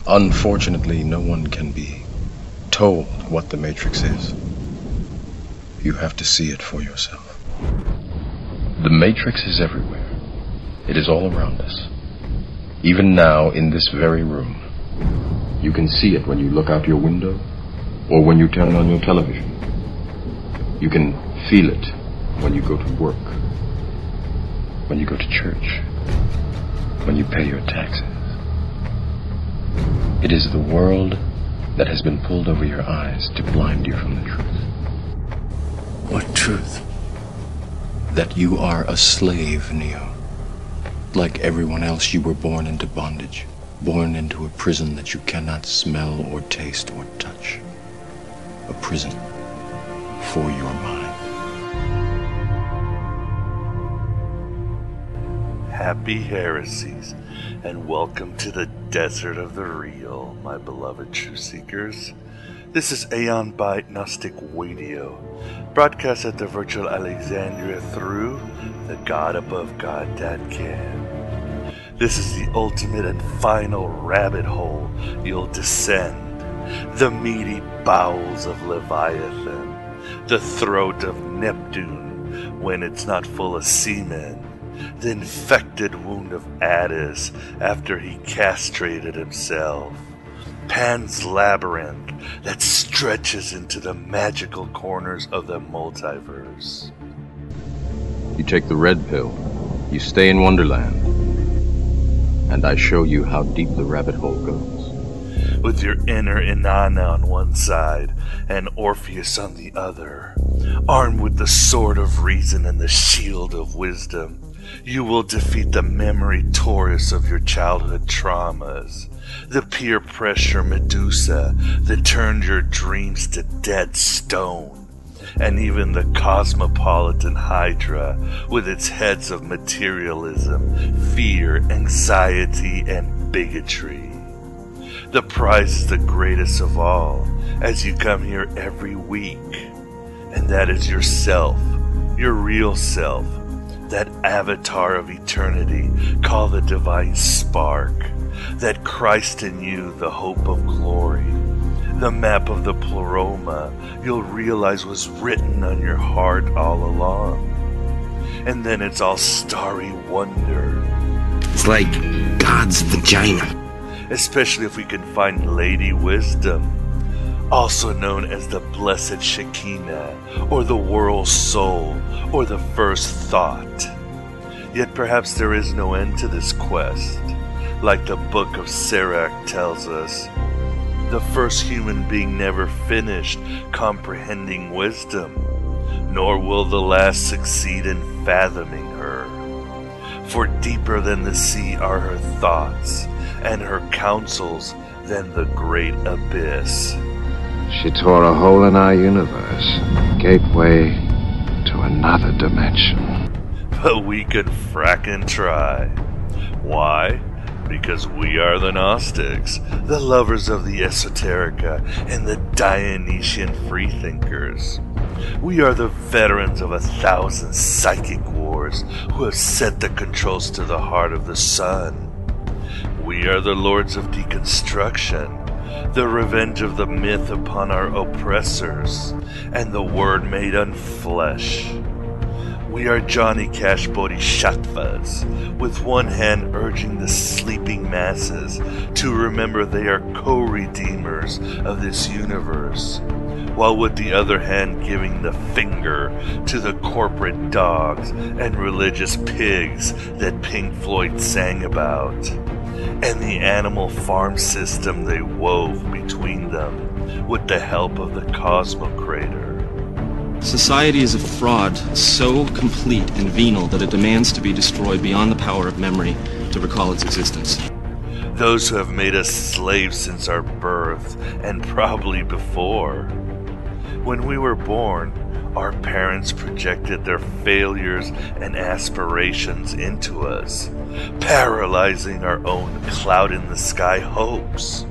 Unfortunately, no one can be told what the Matrix is. You have to see it for yourself. The Matrix is everywhere. It is all around us. Even now, in this very room. You can see it when you look out your window or when you turn on your television. You can feel it when you go to work, when you go to church, when you pay your taxes. It is the world that has been pulled over your eyes to blind you from the truth. What truth? That you are a slave, Neo. Like everyone else, you were born into bondage, born into a prison that you cannot smell or taste or touch. A prison for your mind. Happy heresies, and welcome to the desert of the real, my beloved truth seekers. This is Aeon Byte Gnostic Radio, broadcast at the virtual Alexandria through the GodAboveGod.com. This is the ultimate and final rabbit hole you'll descend, the meaty bowels of Leviathan, the throat of Neptune when it's not full of semen, the infected wound of Attis after he castrated himself, Pan's labyrinth that stretches into the magical corners of the multiverse. You take the red pill, you stay in Wonderland, and I show you how deep the rabbit hole goes. With your inner Inanna on one side and Orpheus on the other, armed with the sword of reason and the shield of wisdom, you will defeat the memory Taurus of your childhood traumas, the peer pressure Medusa that turned your dreams to dead stone, and even the cosmopolitan Hydra with its heads of materialism, fear, anxiety, and bigotry. The prize is the greatest of all, as you come here every week, and that is yourself, your real self, that avatar of eternity called the divine spark, that Christ in you, the hope of glory, the map of the pleroma you'll realize was written on your heart all along. And then it's all starry wonder. It's like God's vagina. Especially if we can find Lady Wisdom, also known as the Blessed Shekinah, or the World Soul, or the First Thought. Yet perhaps there is no end to this quest. Like the Book of Sirach tells us, the first human being never finished comprehending wisdom, nor will the last succeed in fathoming her. For deeper than the sea are her thoughts, and her counsels than the great abyss. She tore a hole in our universe, gateway to another dimension. But we could frackin' try. Why? Because we are the Gnostics, the lovers of the esoterica, and the Dionysian freethinkers. We are the veterans of 1,000 psychic wars who have set the controls to the heart of the sun. We are the lords of deconstruction, the revenge of the myth upon our oppressors, and the word made unflesh. We are Johnny Cash Bodhisattvas, with one hand urging the sleeping masses to remember they are co-redeemers of this universe, while with the other hand giving the finger to the corporate dogs and religious pigs that Pink Floyd sang about, and the animal farm system they wove between them with the help of the Cosmocrator. Society is a fraud so complete and venal that it demands to be destroyed beyond the power of memory to recall its existence. Those who have made us slaves since our birth, and probably before. When we were born, our parents projected their failures and aspirations into us, paralyzing our own cloud-in-the-sky hopes.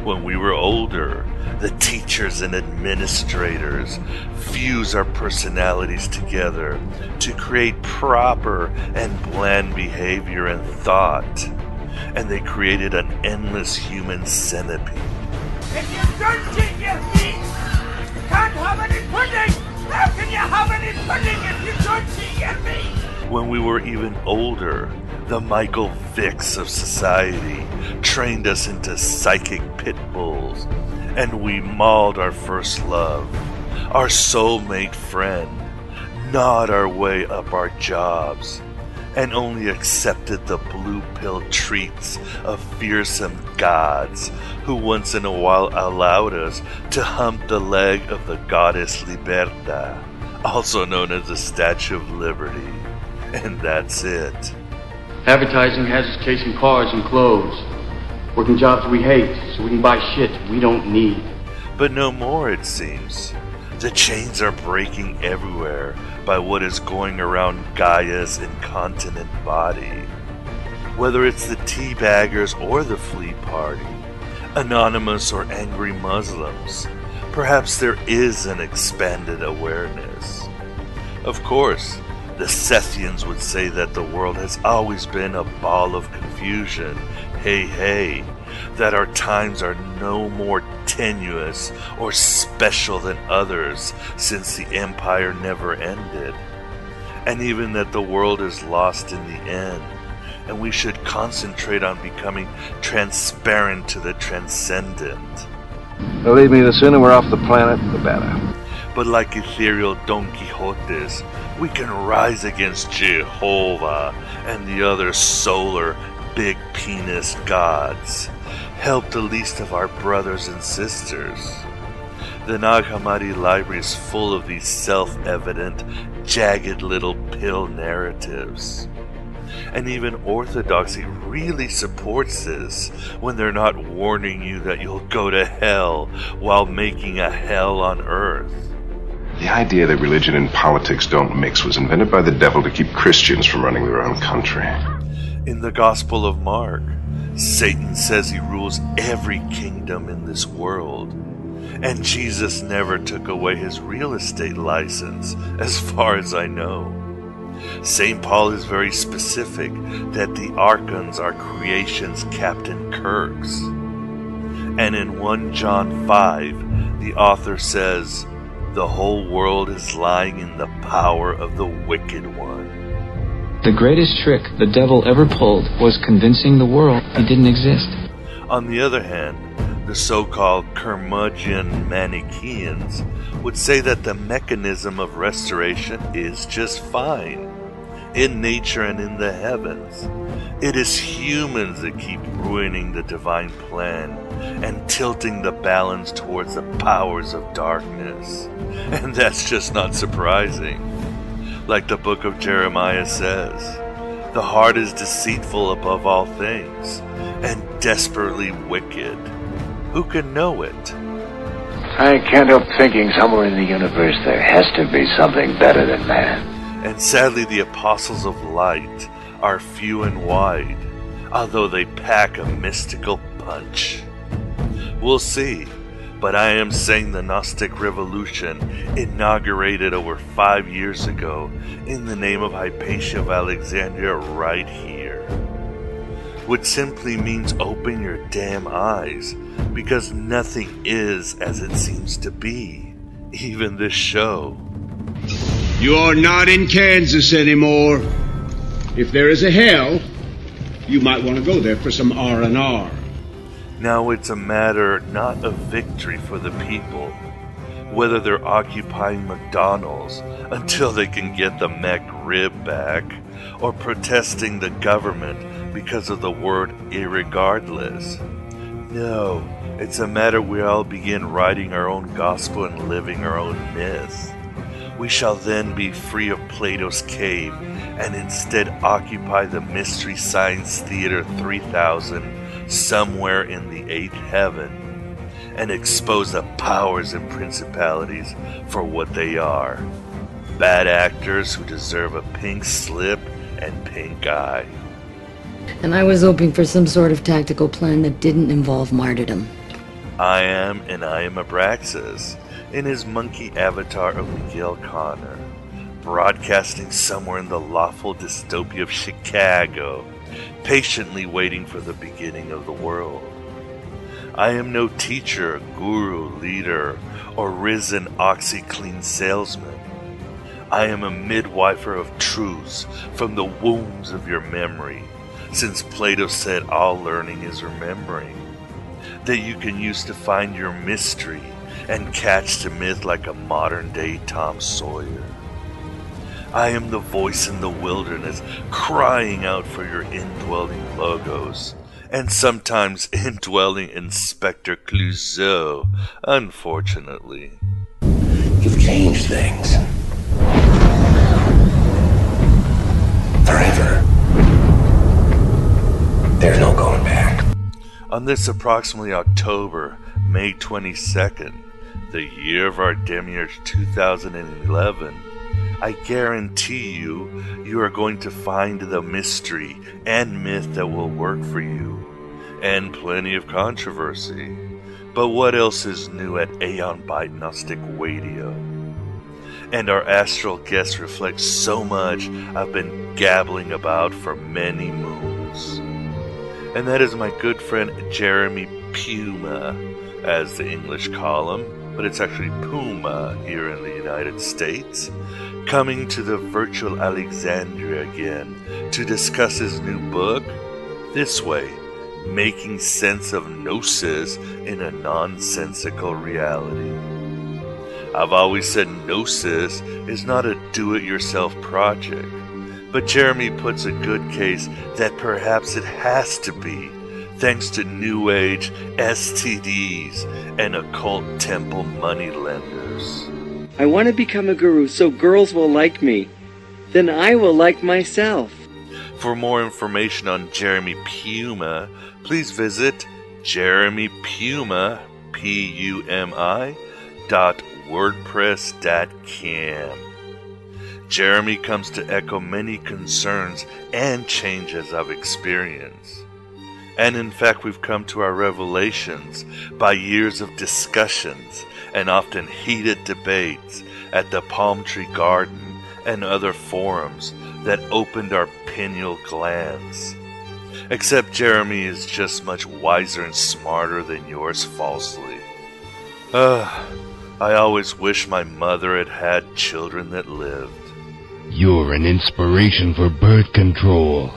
When we were older, the teachers and administrators fuse our personalities together to create proper and bland behavior and thought, and they created an endless human centipede. If you don't eat your meat, you can't have any pudding! How can you have any pudding if you don't eat your meat? When we were even older, the Michael Vicks of society trained us into psychic pit bulls, and we mauled our first love, our soulmate friend, gnawed our way up our jobs, and only accepted the blue pill treats of fearsome gods who once in a while allowed us to hump the leg of the goddess Liberta, also known as the Statue of Liberty. And that's it. Advertising has us chasing cars and clothes, working jobs we hate so we can buy shit we don't need. But no more, it seems. The chains are breaking everywhere by what is going around Gaia's incontinent body. Whether it's the teabaggers or the flea party, anonymous or angry Muslims, perhaps there is an expanded awareness. Of course, the Sethians would say that the world has always been a ball of confusion, hey, that our times are no more tenuous or special than others since the empire never ended, and even that the world is lost in the end, and we should concentrate on becoming transparent to the transcendent. Believe me, the sooner we're off the planet, the better. But like ethereal Don Quixotes, we can rise against Jehovah and the other solar big penis gods. Help the least of our brothers and sisters. The Nag Hammadi library is full of these self-evident, jagged little pill narratives. And even orthodoxy really supports this when they're not warning you that you'll go to hell while making a hell on earth. The idea that religion and politics don't mix was invented by the devil to keep Christians from running their own country. In the Gospel of Mark, Satan says he rules every kingdom in this world, and Jesus never took away his real estate license, as far as I know. St. Paul is very specific that the archons are creation's Captain Kirks. And in 1 John 5, the author says, "The whole world is lying in the power of the wicked one." The greatest trick the devil ever pulled was convincing the world he didn't exist. On the other hand, the so-called curmudgeon Manichaeans would say that the mechanism of restoration is just fine, in nature and in the heavens. It is humans that keep ruining the divine plan and tilting the balance towards the powers of darkness. And that's just not surprising. Like the book of Jeremiah says, the heart is deceitful above all things and desperately wicked. Who can know it? I can't help thinking somewhere in the universe there has to be something better than man. And sadly, the apostles of light are few and wide, although they pack a mystical punch. We'll see, but I am saying the Gnostic Revolution, inaugurated over 5 years ago in the name of Hypatia of Alexandria right here, which simply means open your damn eyes, because nothing is as it seems to be, even this show. You're not in Kansas anymore. If there is a hell, you might want to go there for some R&R. Now it's a matter not of victory for the people, whether they're occupying McDonald's until they can get the McRib back, or protesting the government because of the word irregardless. No, it's a matter we all begin writing our own gospel and living our own myth. We shall then be free of Plato's cave and instead occupy the Mystery Science Theater 3000 somewhere in the 8th heaven and expose the powers and principalities for what they are. Bad actors who deserve a pink slip and pink eye. And I was hoping for some sort of tactical plan that didn't involve martyrdom. I am Abraxas, in his monkey avatar of Miguel Connor, broadcasting somewhere in the lawful dystopia of Chicago. patiently waiting for the beginning of the world. I am no teacher, guru, leader, or risen OxyClean salesman. I am a midwifer of truths from the wombs of your memory, since Plato said all learning is remembering, that you can use to find your mystery and catch the myth like a modern-day Tom Sawyer. I am the voice in the wilderness crying out for your indwelling logos, and sometimes indwelling Inspector Clouseau, unfortunately. You've changed things. Forever. There's no going back. On this approximately October, May 22nd, the year of our demiurge 2011, I guarantee you are going to find the mystery and myth that will work for you, and plenty of controversy. But what else is new at Aeon Byte Gnostic Radio? And our astral guest reflects so much I've been gabbling about for many moons. And that is my good friend Jeremy Puma, as the English call him, but it's actually Puma here in the United States, coming to the virtual Alexandria again to discuss his new book, This Way, Making Sense of Gnosis in a Nonsensical Reality. I've always said Gnosis is not a do-it-yourself project, but Jeremy puts a good case that perhaps it has to be, thanks to New Age STDs and occult temple moneylenders. I want to become a guru so girls will like me. Then I will like myself. For more information on Jeremy Puma, please visit jeremypuma, PUMI.wordpress.com. Jeremy comes to echo many concerns and changes I've experienced. And in fact, we've come to our revelations by years of discussions and often heated debates at the Palm Tree Garden and other forums that opened our pineal glands. Except Jeremy is just much wiser and smarter than yours falsely. I always wish my mother had had children that lived. You're an inspiration for birth control.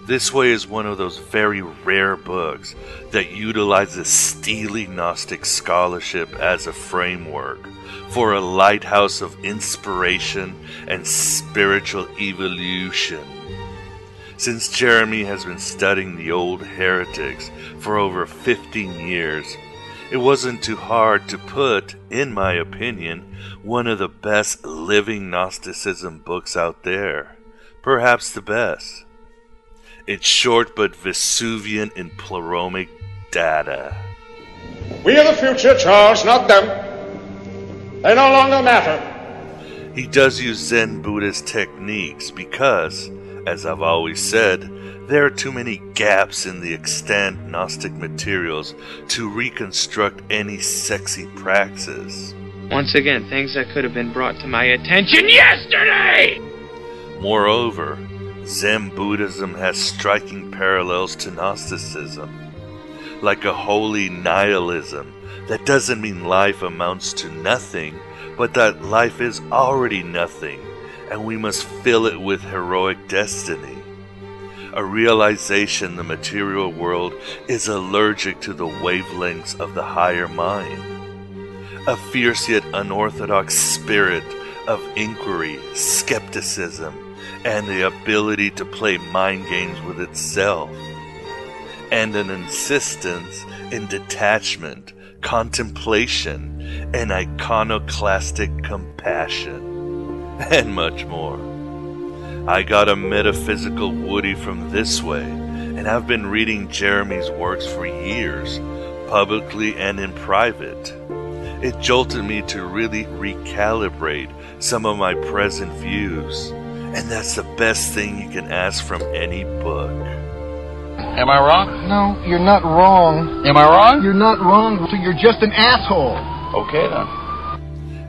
This Way is one of those very rare books that utilizes steely Gnostic scholarship as a framework for a lighthouse of inspiration and spiritual evolution. Since Jeremy has been studying the old heretics for over 15 years, it wasn't too hard to put, in my opinion, one of the best living Gnosticism books out there. Perhaps the best. It's short but Vesuvian in pleroma data. We are the future, Charles, not them. They no longer matter. He does use Zen Buddhist techniques because, as I've always said, there are too many gaps in the extant Gnostic materials to reconstruct any sexy praxis. Once again, things that could have been brought to my attention yesterday! Moreover, Zen Buddhism has striking parallels to Gnosticism, like a holy nihilism that doesn't mean life amounts to nothing, but that life is already nothing, and we must fill it with heroic destiny. A realization the material world is allergic to the wavelengths of the higher mind. A fierce yet unorthodox spirit of inquiry, skepticism, and the ability to play mind games with itself, and an insistence in detachment, contemplation, and iconoclastic compassion, and much more. I got a metaphysical Woody from This Way, and I've been reading Jeremy's works for years, publicly and in private. It jolted me to really recalibrate some of my present views, and that's the best thing you can ask from any book. Am I wrong? No, you're not wrong. Am I wrong? You're not wrong, so you're just an asshole. Okay, then.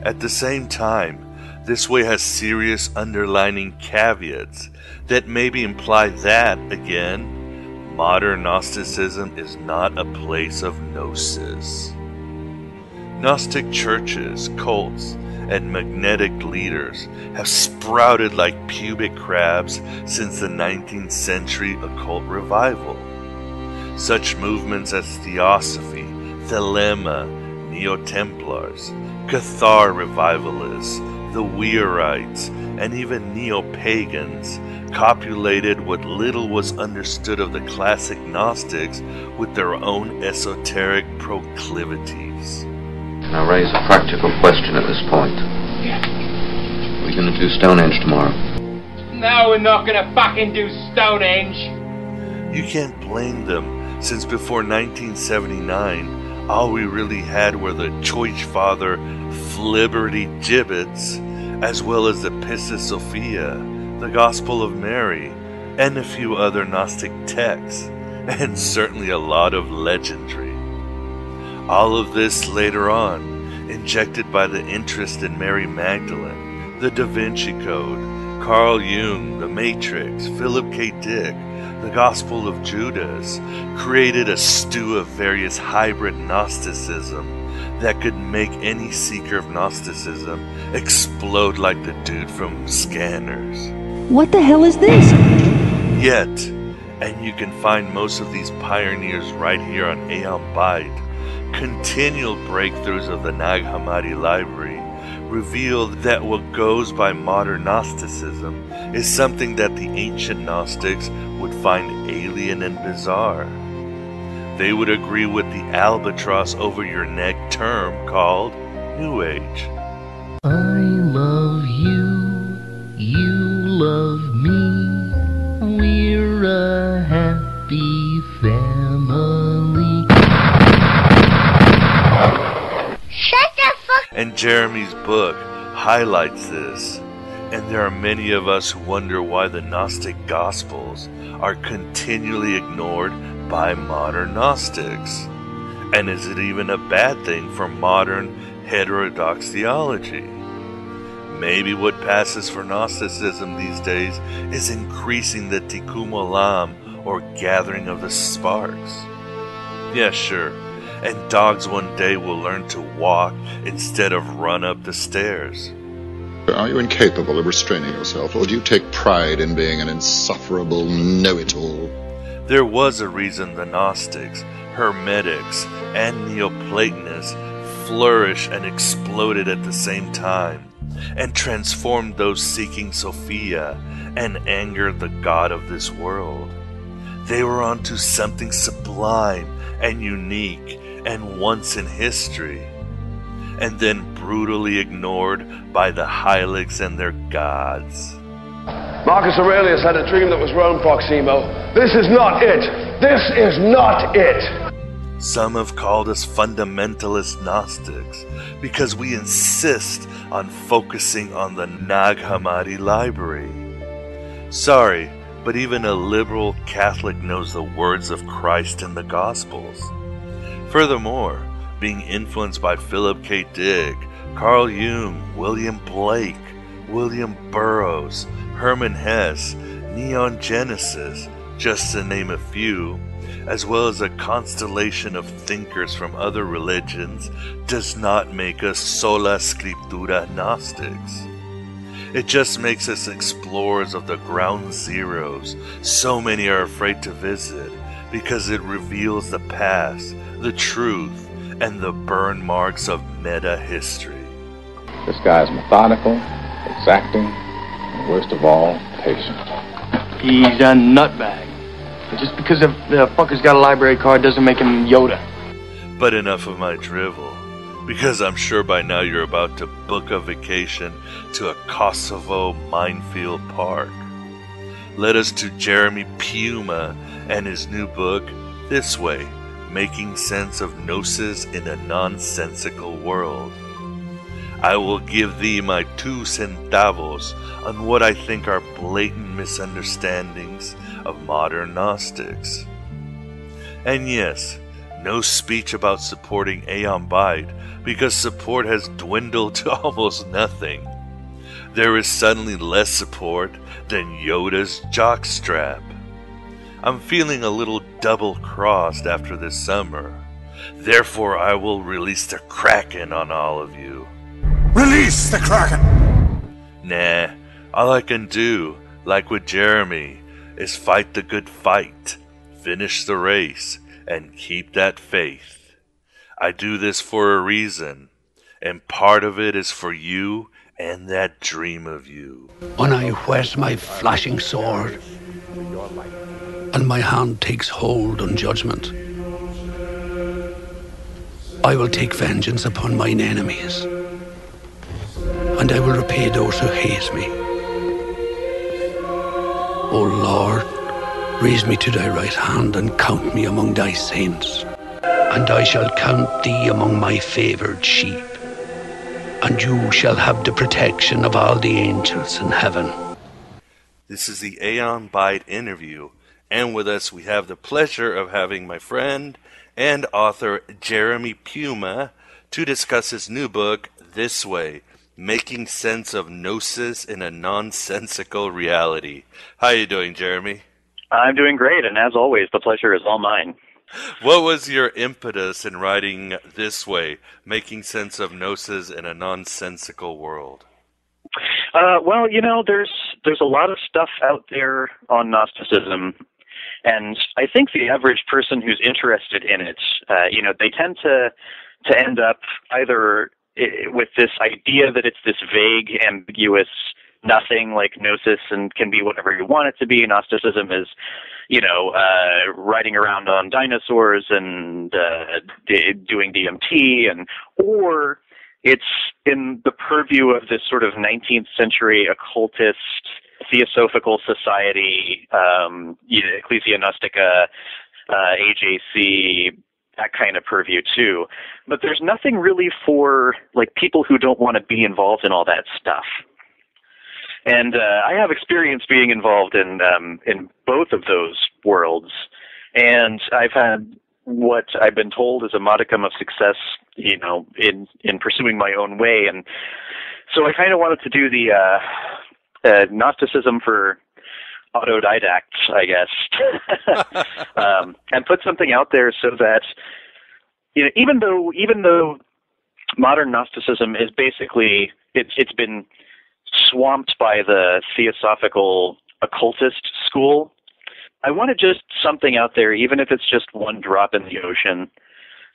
At the same time, This Way has serious underlining caveats that maybe imply that, again, modern Gnosticism is not a place of Gnosis. Gnostic churches, cults, and magnetic leaders have sprouted like pubic crabs since the 19th century occult revival. Such movements as Theosophy, Thelema, Neo-Templars, Cathar revivalists, the Weirites, and even Neo-Pagans copulated what little was understood of the classic Gnostics with their own esoteric proclivities. Can I raise a practical question at this point? What are you going to do Stonehenge tomorrow? No, we're not gonna fucking do Stonehenge. You can't blame them, since before 1979, all we really had were the Church Father Flibberty Gibbets, as well as the Pistis Sophia, the Gospel of Mary, and a few other Gnostic texts, and certainly a lot of legendary. All of this later on, injected by the interest in Mary Magdalene, the Da Vinci Code, Carl Jung, the Matrix, Philip K. Dick, the Gospel of Judas, created a stew of various hybrid Gnosticism that could make any seeker of Gnosticism explode like the dude from Scanners. What the hell is this? Yet, and you can find most of these pioneers right here on Aeon Byte, continual breakthroughs of the Nag Hammadi library reveal that what goes by modern Gnosticism is something that the ancient Gnostics would find alien and bizarre. They would agree with the albatross over your neck term called New Age. I love you, you love me, we're a happy family. Shut the fuck. And Jeremy's book highlights this, and there are many of us who wonder why the Gnostic Gospels are continually ignored by modern Gnostics. And is it even a bad thing for modern heterodox theology? Maybe what passes for Gnosticism these days is increasing the Tikkun Olam, or gathering of the sparks. Yeah, sure. And dogs one day will learn to walk instead of run up the stairs. Are you incapable of restraining yourself, or do you take pride in being an insufferable know-it-all? There was a reason the Gnostics, Hermetics, and Neoplatonists flourished and exploded at the same time, and transformed those seeking Sophia and angered the God of this world. They were onto something sublime and unique and once in history, and then brutally ignored by the Hylics and their gods. Marcus Aurelius had a dream that was Rome Proximo. This is not it! This is not it! Some have called us fundamentalist Gnostics because we insist on focusing on the Nag Hammadi library. Sorry, but even a liberal Catholic knows the words of Christ in the Gospels. Furthermore, being influenced by Philip K. Dick, Carl Jung, William Blake, William Burroughs, Hermann Hesse, Neon Genesis, just to name a few, as well as a constellation of thinkers from other religions, does not make us sola scriptura Gnostics. It just makes us explorers of the ground zeros so many are afraid to visit, because it reveals the past, the truth, and the burn marks of meta-history. This guy's methodical, exacting, and worst of all, patient. He's a nutbag. Just because the fucker's got a library card doesn't make him Yoda. But enough of my drivel, because I'm sure by now you're about to book a vacation to a Kosovo minefield park. Let us to Jeremy Puma and his new book, This Way, Making Sense of Gnosis in a Nonsensical World. I will give thee my 2 centavos on what I think are blatant misunderstandings of modern Gnostics. And yes, no speech about supporting Aeon Byte, because support has dwindled to almost nothing. There is suddenly less support than Yoda's jockstrap. I'm feeling a little double-crossed after this summer. Therefore, I will release the Kraken on all of you. Release the Kraken! Nah, all I can do, like with Jeremy, is fight the good fight, finish the race, and keep that faith. I do this for a reason, and part of it is for you and that dream of you. When I whet my flashing sword, and my hand takes hold on judgment, I will take vengeance upon mine enemies, and I will repay those who hate me. O Lord, raise me to thy right hand and count me among thy saints, and I shall count thee among my favoured sheep, and you shall have the protection of all the angels in heaven. This is the Aeon Byte interview, and with us we have the pleasure of having my friend and author Jeremy Puma to discuss his new book, This Way, Making Sense of Gnosis in a Nonsensical Reality. How you doing, Jeremy? I'm doing great, and as always, the pleasure is all mine. What was your impetus in writing This Way, Making Sense of Gnosis in a Nonsensical World? Well, you know, there's a lot of stuff out there on Gnosticism, and I think the average person who's interested in it, they tend to end up either with this idea that it's this vague, ambiguous nothing like Gnosis and can be whatever you want it to be. Gnosticism is, riding around on dinosaurs and doing DMT, or it's in the purview of this sort of 19th century occultist theosophical society, Ecclesia Gnostica, AJC, that kind of purview too. But there's nothing really for like people who don't want to be involved in all that stuff. And I have experience being involved in both of those worlds, and I've had what I've been told is a modicum of success, in pursuing my own way. And so I kind of wanted to do the Gnosticism for autodidacts, I guess, and put something out there so that, even though modern Gnosticism is basically it's been swamped by the theosophical occultist school, I wanted just something out there, even if it's just one drop in the ocean.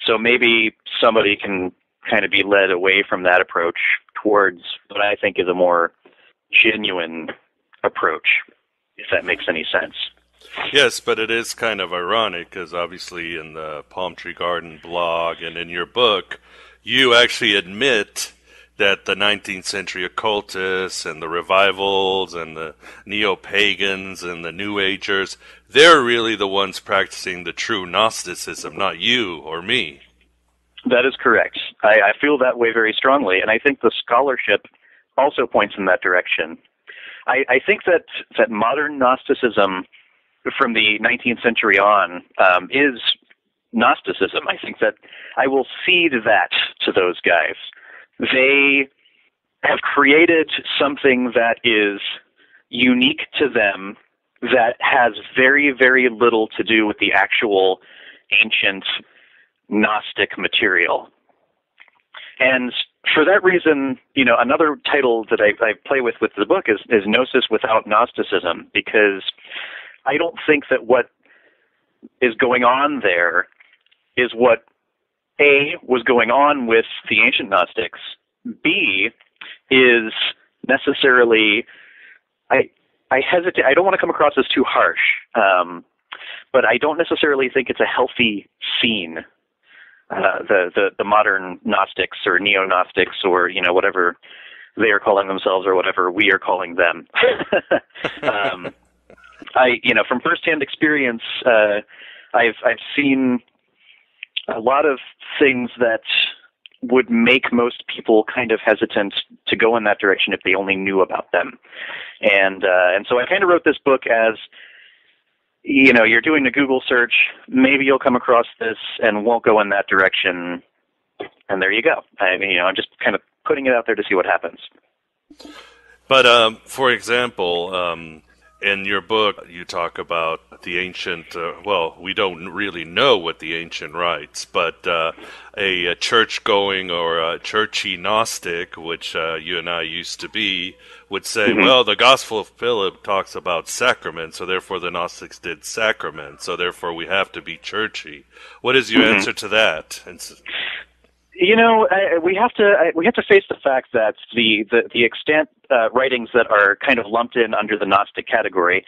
So maybe somebody can kind of be led away from that approach towards what I think is a more genuine approach, if that makes any sense. Yes, but it is kind of ironic because obviously in the Palm Tree Garden blog and in your book, you actually admit that the 19th century occultists and the revivals and the neo-pagans and the New Agers, they're really the ones practicing the true Gnosticism, not you or me. That is correct. I feel that way very strongly, and I think the scholarship also points in that direction. I think that modern Gnosticism from the 19th century on is Gnosticism. I think that I will cede that to those guys. They have created something that is unique to them that has very, very little to do with the actual ancient Gnostic material. And for that reason, another title that I play with the book is Gnosis without Gnosticism, because I don't think that what is going on there is what A, was going on with the ancient Gnostics, B, is necessarily, I hesitate, I don't want to come across as too harsh, but I don't necessarily think it's a healthy scene, the modern Gnostics or neo-Gnostics or, whatever they are calling themselves or whatever we are calling them. From firsthand experience, I've seen a lot of things that would make most people kind of hesitant to go in that direction if they only knew about them. And so I kind of wrote this book as, you're doing a Google search, maybe you'll come across this and won't go in that direction. And there you go. I'm just kind of putting it out there to see what happens. But, for example, In your book, you talk about the ancient, well, we don't really know what the ancient rites, but a church-going or a churchy Gnostic, which you and I used to be, would say, well, the Gospel of Philip talks about sacraments, so therefore the Gnostics did sacraments, so therefore we have to be churchy. What is your answer to that? You know, we have to face the fact that the extant writings that are kind of lumped in under the Gnostic category,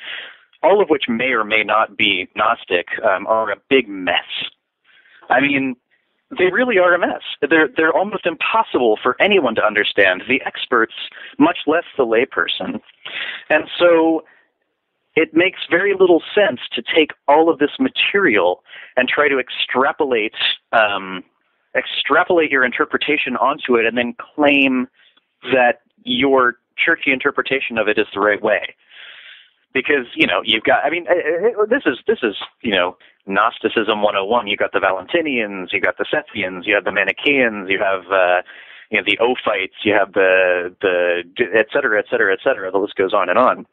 all of which may or may not be Gnostic, are a big mess. I mean, they really are a mess. They're almost impossible for anyone to understand, the experts, much less the layperson. And so it makes very little sense to take all of this material and try to extrapolate your interpretation onto it and then claim that your churchy interpretation of it is the right way. Because, you know, you've got, I mean, this is, you know, Gnosticism 101. You've got the Valentinians, you've got the Sethians, you have the Manichaeans, you have, you know, the Ophites, you have the et cetera, et cetera, et cetera. The list goes on and on.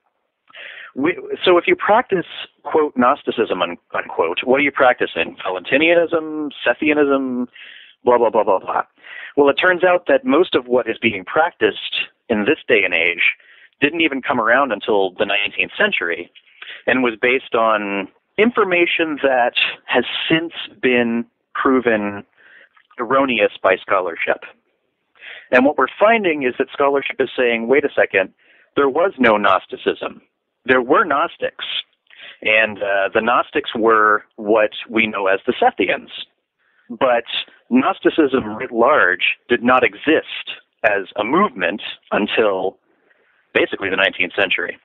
So if you practice, quote, Gnosticism, unquote, what are you practicing? Valentinianism, Sethianism, blah, blah, blah, blah, blah. Well, it turns out that most of what is being practiced in this day and age didn't even come around until the 19th century and was based on information that has since been proven erroneous by scholarship. And what we're finding is that scholarship is saying, wait a second, there was no Gnosticism. There were Gnostics. And the Gnostics were what we know as the Sethians. But Gnosticism writ large did not exist as a movement until basically the 19th century.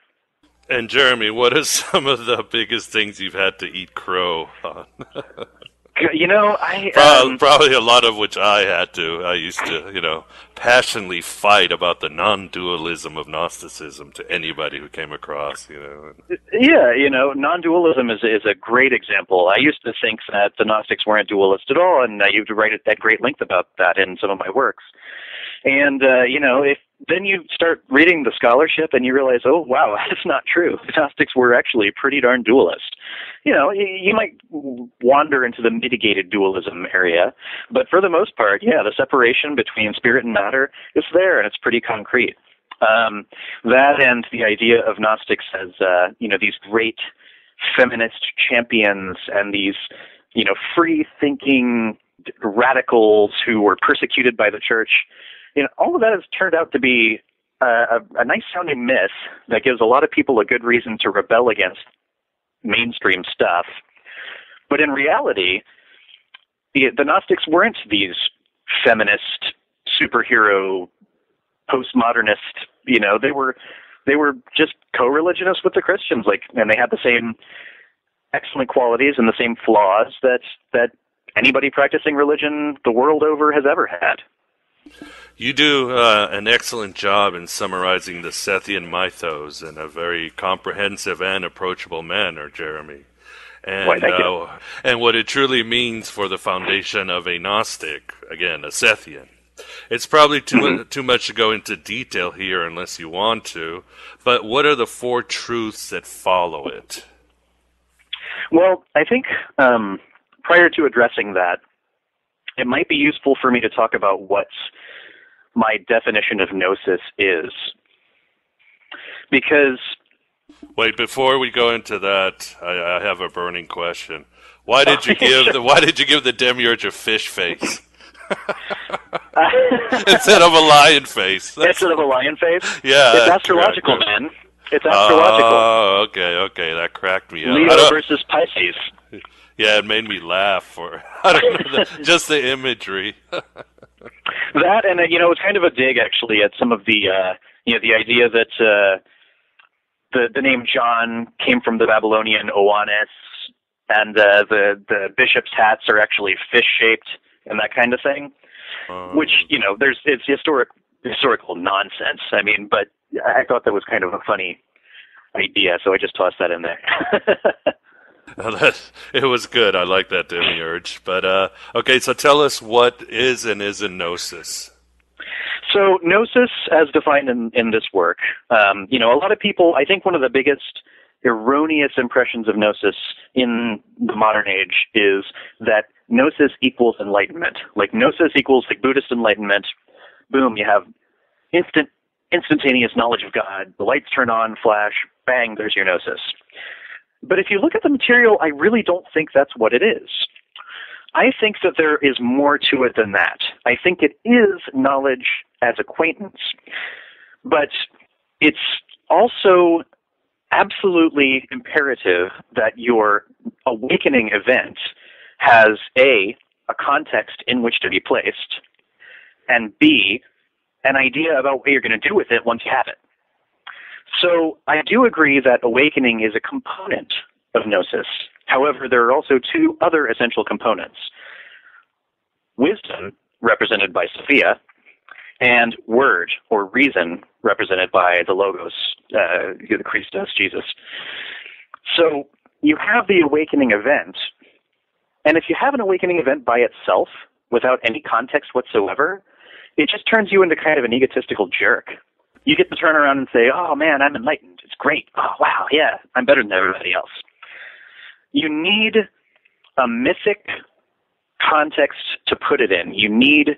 And Jeremy, what are some of the biggest things you've had to eat crow on? You know, probably a lot of which I had to. I used to, you know, passionately fight about the non-dualism of Gnosticism to anybody who came across, you know. Yeah, you know, non-dualism is a great example. I used to think that the Gnostics weren't dualist at all, and I used to write at great length about that in some of my works. And, you know, then you start reading the scholarship and you realize, oh, wow, that's not true. The Gnostics were actually pretty darn dualist. You know, you might wander into the mitigated dualism area, but for the most part, yeah, the separation between spirit and matter is there, and it's pretty concrete. That and the idea of Gnostics as, you know, these great feminist champions and these, you know, free-thinking radicals who were persecuted by the church, you know, all of that has turned out to be a nice-sounding myth that gives a lot of people a good reason to rebel against mainstream stuff. But in reality, the Gnostics weren't these feminist, superhero, postmodernist, you know, they were just co-religionists with the Christians, and they had the same excellent qualities and the same flaws that anybody practicing religion the world over has ever had. You do an excellent job in summarizing the Sethian mythos in a very comprehensive and approachable manner, Jeremy. And, Why, thank you. And what it truly means for the foundation of a Gnostic, again, a Sethian. It's probably too much to go into detail here unless you want to, but what are the four truths that follow it? Well, I think prior to addressing that, it might be useful for me to talk about what my definition of Gnosis is. Because... Wait, before we go into that, I have a burning question. Why did you give the demiurge a fish face? Instead of a lion face. Instead of a lion face? Yeah. It's astrological, man. It's astrological. Oh, okay. That cracked me up. Leo versus Pisces. Yeah, it made me laugh. I don't know, just the imagery. That, and you know, it's kind of a dig actually at some of the, you know, the idea that the name John came from the Babylonian Oannes, and the bishop's hats are actually fish shaped and that kind of thing. Which, you know, it's historical nonsense. I mean, but I thought that was kind of a funny idea, so I just tossed that in there. It was good. I like that demiurge. But, okay, so tell us what is and isn't Gnosis. So Gnosis, as defined in this work, you know, a lot of people, I think one of the biggest erroneous impressions of Gnosis in the modern age is that Gnosis equals enlightenment. Like Gnosis equals like Buddhist enlightenment. Boom, you have instantaneous knowledge of God. The lights turn on, flash, bang, there's your Gnosis. But if you look at the material, I really don't think that's what it is. I think that there is more to it than that. I think it is knowledge as acquaintance, but it's also absolutely imperative that your awakening event has A, a context in which to be placed, and B, an idea about what you're going to do with it once you have it. So I do agree that awakening is a component of Gnosis. However, there are also two other essential components. Wisdom, represented by Sophia, and word, or reason, represented by the Logos, the Christos, Jesus. So you have the awakening event, and if you have an awakening event by itself, without any context whatsoever, it just turns you into kind of an egotistical jerk. You get to turn around and say, oh man, I'm enlightened. It's great. Oh wow, yeah, I'm better than everybody else. You need a mythic context to put it in. You need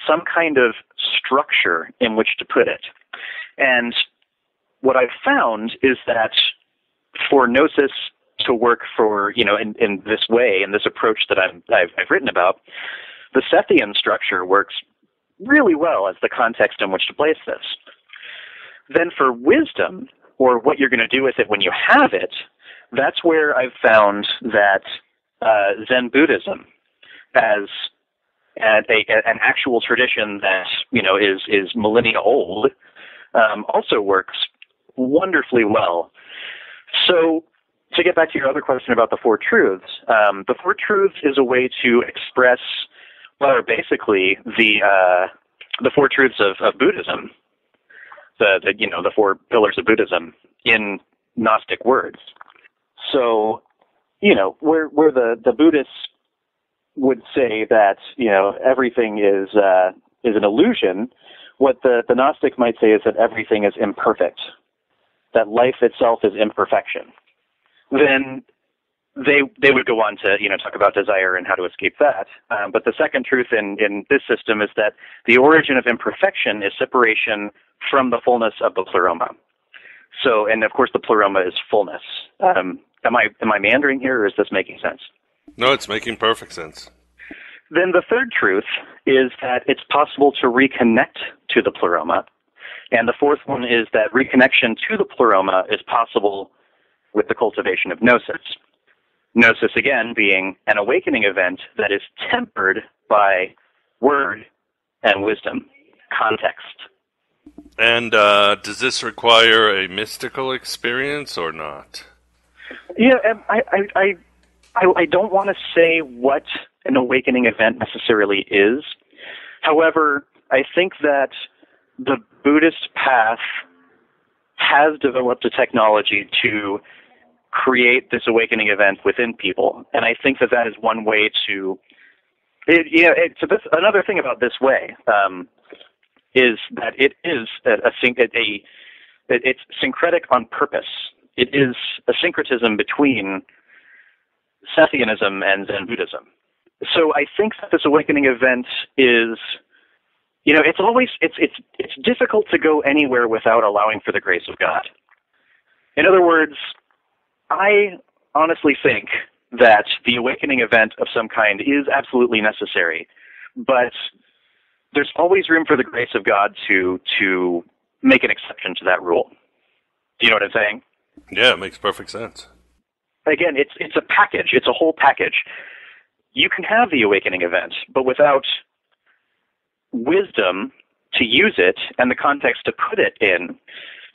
some kind of structure in which to put it. And what I've found is that for Gnosis to work for, in this way, in this approach that I've written about, the Sethian structure works really well as the context in which to place this. Then for wisdom, or what you're going to do with it when you have it, that's where I've found that Zen Buddhism, as an actual tradition that is millennia old, also works wonderfully well. So to get back to your other question about the Four Truths, the Four Truths is a way to express what are basically the Four Truths of Buddhism, the four pillars of Buddhism in Gnostic words. So, where the Buddhists would say that, everything is an illusion, what the Gnostic might say is that everything is imperfect, that life itself is imperfection. Then they would go on to, talk about desire and how to escape that. But the second truth in this system is that the origin of imperfection is separation from the fullness of the pleroma. So, and of course the pleroma is fullness. Am I meandering here, or is this making sense? No, it's making perfect sense. Then the third truth is that it's possible to reconnect to the pleroma. And the fourth one is that reconnection to the pleroma is possible with the cultivation of Gnosis. Gnosis, again, being an awakening event that is tempered by word and wisdom, context. And does this require a mystical experience or not? Yeah, I don't want to say what an awakening event necessarily is. However, I think that the Buddhist path has developed a technology to create this awakening event within people, and I think that is one way to. Another thing about this way is that it is it's syncretic on purpose. It is a syncretism between Sethianism and Zen Buddhism. So I think that this awakening event is, it's difficult to go anywhere without allowing for the grace of God. In other words, I honestly think that the awakening event of some kind is absolutely necessary, but there's always room for the grace of God to make an exception to that rule. Do you know what I'm saying? Yeah, it makes perfect sense. Again, it's a package. It's a whole package. You can have the awakening event, but without wisdom to use it and the context to put it in,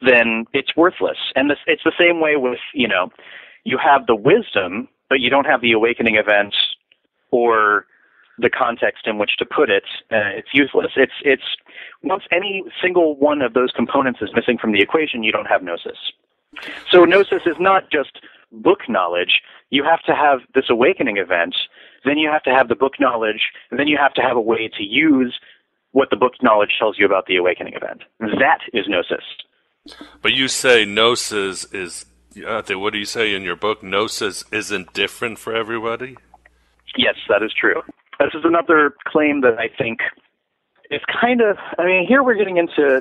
then it's worthless. And it's the same way with, you have the wisdom, but you don't have the awakening event or the context in which to put it. It's useless. It's once any single one of those components is missing from the equation, you don't have Gnosis. So Gnosis is not just book knowledge. You have to have this awakening event, then you have to have the book knowledge, and then you have to have a way to use what the book knowledge tells you about the awakening event. That is Gnosis. But you say Gnosis is Yeah, what do you say in your book? Gnosis isn't different for everybody? Yes, that is true. This is another claim that I think is kind of, I mean, here we're getting into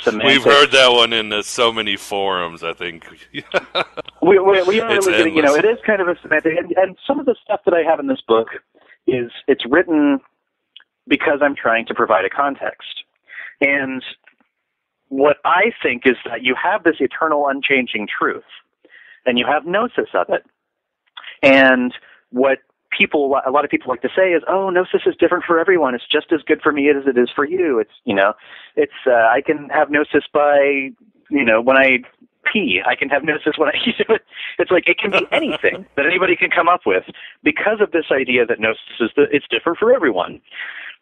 semantics. We've heard that one in so many forums, I think. we are really It's getting, endless. it is kind of a semantic, and some of the stuff that I have in this book it's written because I'm trying to provide a context. And what I think is that you have this eternal, unchanging truth, and you have gnosis of it. And what a lot of people like to say is, oh, gnosis is different for everyone. It's just as good for me as it is for you. It's, I can have gnosis by, when I pee. I can have gnosis when I use it. It's like, it can be anything that anybody can come up with because of this idea that gnosis it's different for everyone.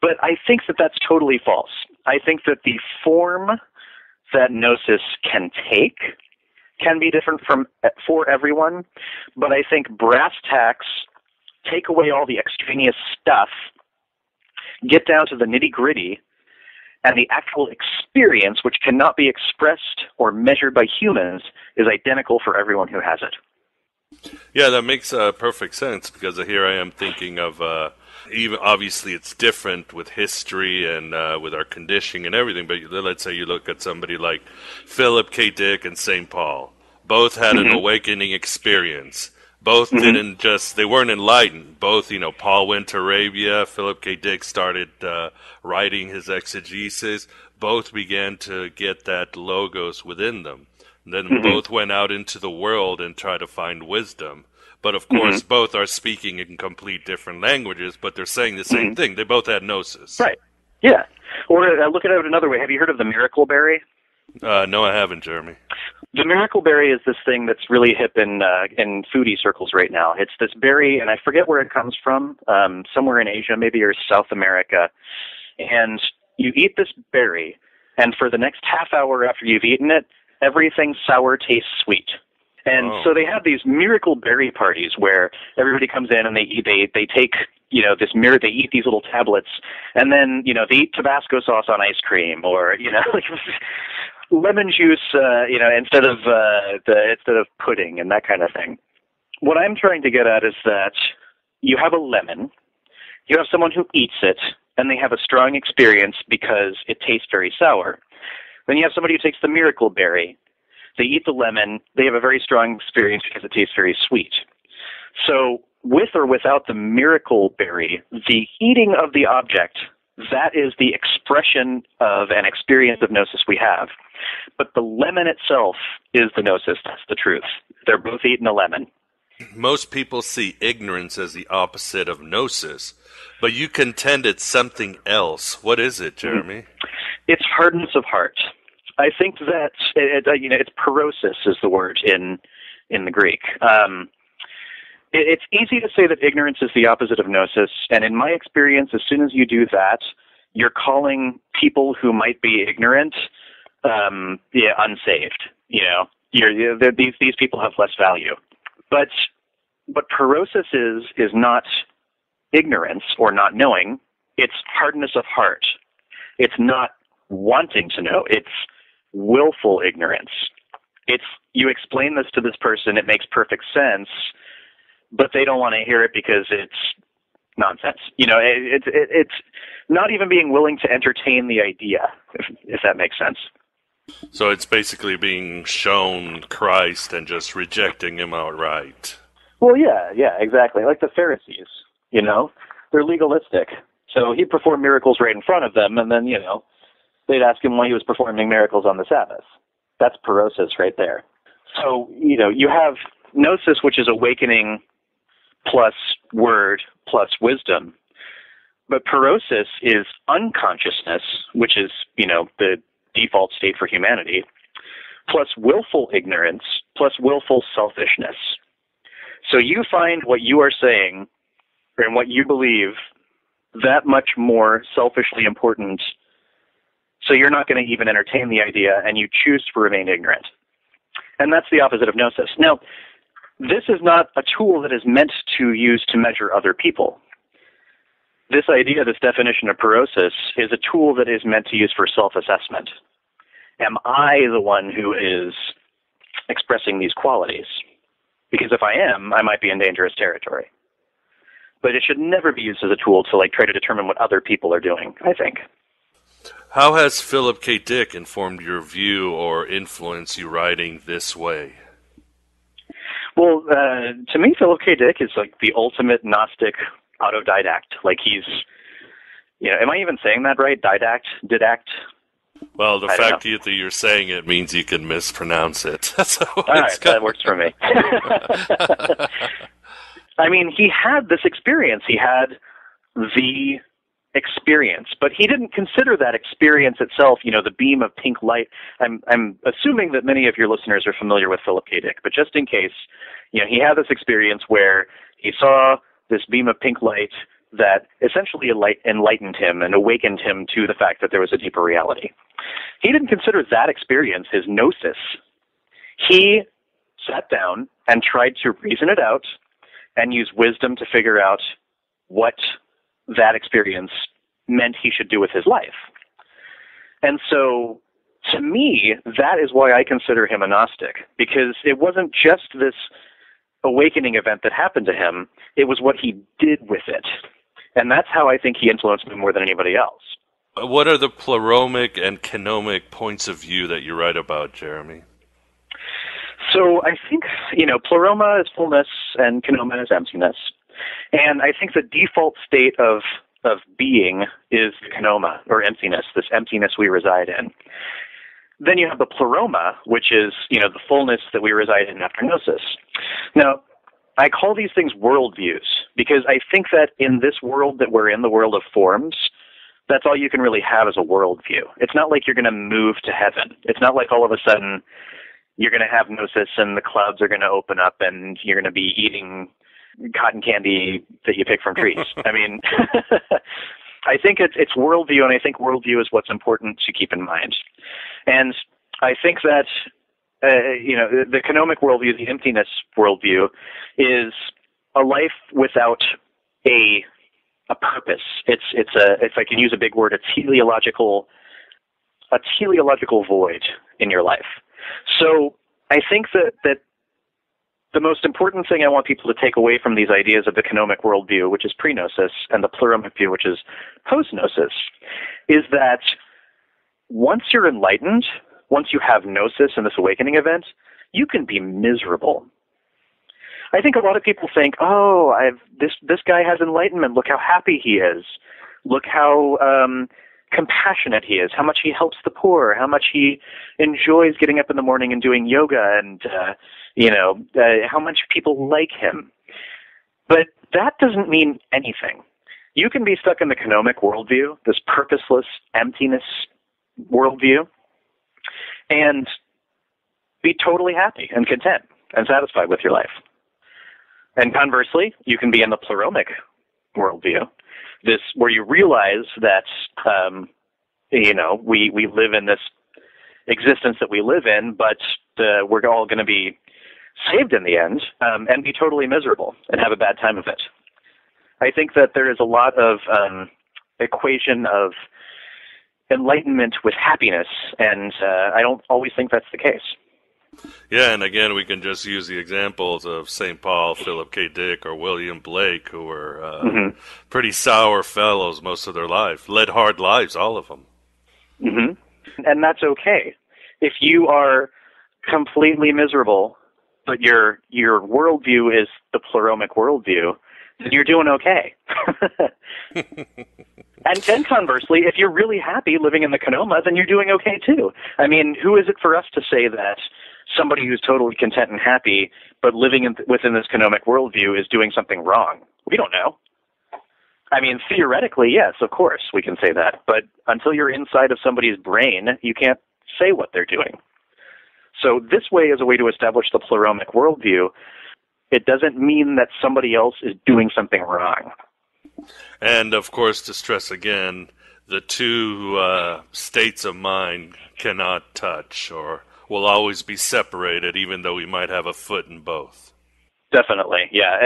But I think that that's totally false. I think that the form that gnosis can take can be different for everyone, but I think brass tacks, take away all the extraneous stuff, get down to the nitty-gritty, and the actual experience, which cannot be expressed or measured by humans, is identical for everyone who has it. Yeah, that makes perfect sense, because here I am thinking of, even obviously it's different with history and with our conditioning and everything, but let's say you look at somebody like Philip K. Dick and St. Paul. Both had an awakening experience. Both they weren't enlightened. Both, Paul went to Arabia, Philip K. Dick started writing his exegesis. Both began to get that logos within them. And then both went out into the world and tried to find wisdom. But of course, both are speaking in complete different languages, but they're saying the same thing. They both had gnosis. Right. Yeah. Or look at it another way. Have you heard of the miracle berry? No, I haven't, Jeremy. The miracle berry is this thing that's really hip in foodie circles right now. It's this berry, and I forget where it comes from, somewhere in Asia, maybe, or South America. And you eat this berry, and for the next half hour after you've eaten it, everything sour tastes sweet. And so they have these miracle berry parties where everybody comes in and they take, they eat these little tablets, and then, they eat Tabasco sauce on ice cream, or, like lemon juice, instead of pudding and that kind of thing. What I'm trying to get at is that you have a lemon, you have someone who eats it, and they have a strong experience because it tastes very sour. Then you have somebody who takes the miracle berry, they eat the lemon, they have a very strong experience because it tastes very sweet. So with or without the miracle berry, the eating of the object, that is the expression of an experience of gnosis we have. But the lemon itself is the gnosis. That's the truth. They're both eating a lemon. Most people see ignorance as the opposite of gnosis, but you contend it's something else. What is it, Jeremy? It's hardness of heart. I think that it's parosis is the word in the Greek. It's easy to say that ignorance is the opposite of gnosis, and in my experience, as soon as you do that, you're calling people who might be ignorant unsaved. These people have less value. But parosis is not ignorance or not knowing. It's hardness of heart. It's not wanting to know. It's willful ignorance. It's you explain this to this person, it makes perfect sense, but they don't want to hear it because it's nonsense. It's not even being willing to entertain the idea, if that makes sense. So it's basically being shown Christ and just rejecting him outright. Well, yeah, exactly. Like the Pharisees, they're legalistic. So he performed miracles right in front of them, and then, they'd ask him why he was performing miracles on the Sabbath. That's parosis right there. So, you have gnosis, which is awakening plus word plus wisdom. But parosis is unconsciousness, which is, the default state for humanity, plus willful ignorance, plus willful selfishness. So you find what you are saying and what you believe that much more selfishly important, so you're not going to even entertain the idea, and you choose to remain ignorant. And that's the opposite of gnosis. Now, this is not a tool that is meant to use to measure other people. This idea, this definition of parosis, is a tool that is meant to use for self-assessment. Am I the one who is expressing these qualities. Because if I am, I might be in dangerous territory. But it should never be used as a tool to try to determine what other people are doing, I think. How has Philip K. Dick informed your view or influenced you writing this way? Well, to me, Philip K. Dick is the ultimate Gnostic autodidact. He's, am I even saying that right? Didact? Well, the fact that you're saying it means you can mispronounce it. So all right, that works for me. I mean, he had this experience. He had the experience, but he didn't consider that experience itself, the beam of pink light. I'm assuming that many of your listeners are familiar with Philip K. Dick, but just in case, he had this experience where he saw this beam of pink light that essentially enlightened him and awakened him to the fact that there was a deeper reality. He didn't consider that experience his gnosis. He sat down and tried to reason it out and use wisdom to figure out what that experience meant he should do with his life. And so, to me, that is why I consider him a Gnostic, because it wasn't just this awakening event that happened to him, it was what he did with it. And that's how I think he influenced me more than anybody else. What are the pleromic and kenomic points of view that you write about, Jeremy? So I think, pleroma is fullness and kenoma is emptiness. And I think the default state of being is the kenoma, or emptiness, this emptiness we reside in. Then you have the pleroma, which is, the fullness that we reside in after gnosis. Now, I call these things worldviews, because I think that in this world that we're in, the world of forms, that's all you can really have as a worldview. It's not like you're going to move to heaven. It's not like all of a sudden you're going to have gnosis and the clouds are going to open up and you're going to be eating cotton candy that you pick from trees. I mean, I think it's worldview, and I think worldview is what's important to keep in mind. And I think that, the kenomic worldview, the emptiness worldview, is a life without a purpose. It's if I can use a big word, a teleological void in your life. So I think that the most important thing I want people to take away from these ideas of the kenomic worldview, which is pre-gnosis, and the pleromic view, which is post-gnosis, is that once you're enlightened, once you have gnosis and this awakening event, you can be miserable. I think a lot of people think, this guy has enlightenment. Look how happy he is. Look how compassionate he is, how much he helps the poor, how much he enjoys getting up in the morning and doing yoga, and how much people like him. But that doesn't mean anything. You can be stuck in the kenomic worldview, this purposeless emptiness worldview, and be totally happy and content and satisfied with your life. And conversely, you can be in the pleromic worldview, this where you realize that we live in this existence that we live in, but we're all going to be saved in the end, and be totally miserable and have a bad time of it. I think that there is a lot of equation of enlightenment with happiness, and I don't always think that's the case. Yeah, and again, we can just use the examples of St. Paul, Philip K. Dick, or William Blake, who were pretty sour fellows most of their life, led hard lives, all of them. Mm-hmm. And that's okay. If you are completely miserable, but your worldview is the pleromic worldview, then you're doing okay. And conversely, if you're really happy living in the kenoma, then you're doing okay too. I mean, who is it for us to say that somebody who's totally content and happy, but living within this kenomic worldview is doing something wrong? We don't know. I mean, theoretically, yes, of course, we can say that. But until you're inside of somebody's brain, you can't say what they're doing. So this way is a way to establish the pleromic worldview. It doesn't mean that somebody else is doing something wrong. And, of course, to stress again, the two states of mind cannot touch or will always be separated, even though we might have a foot in both. Definitely, yeah.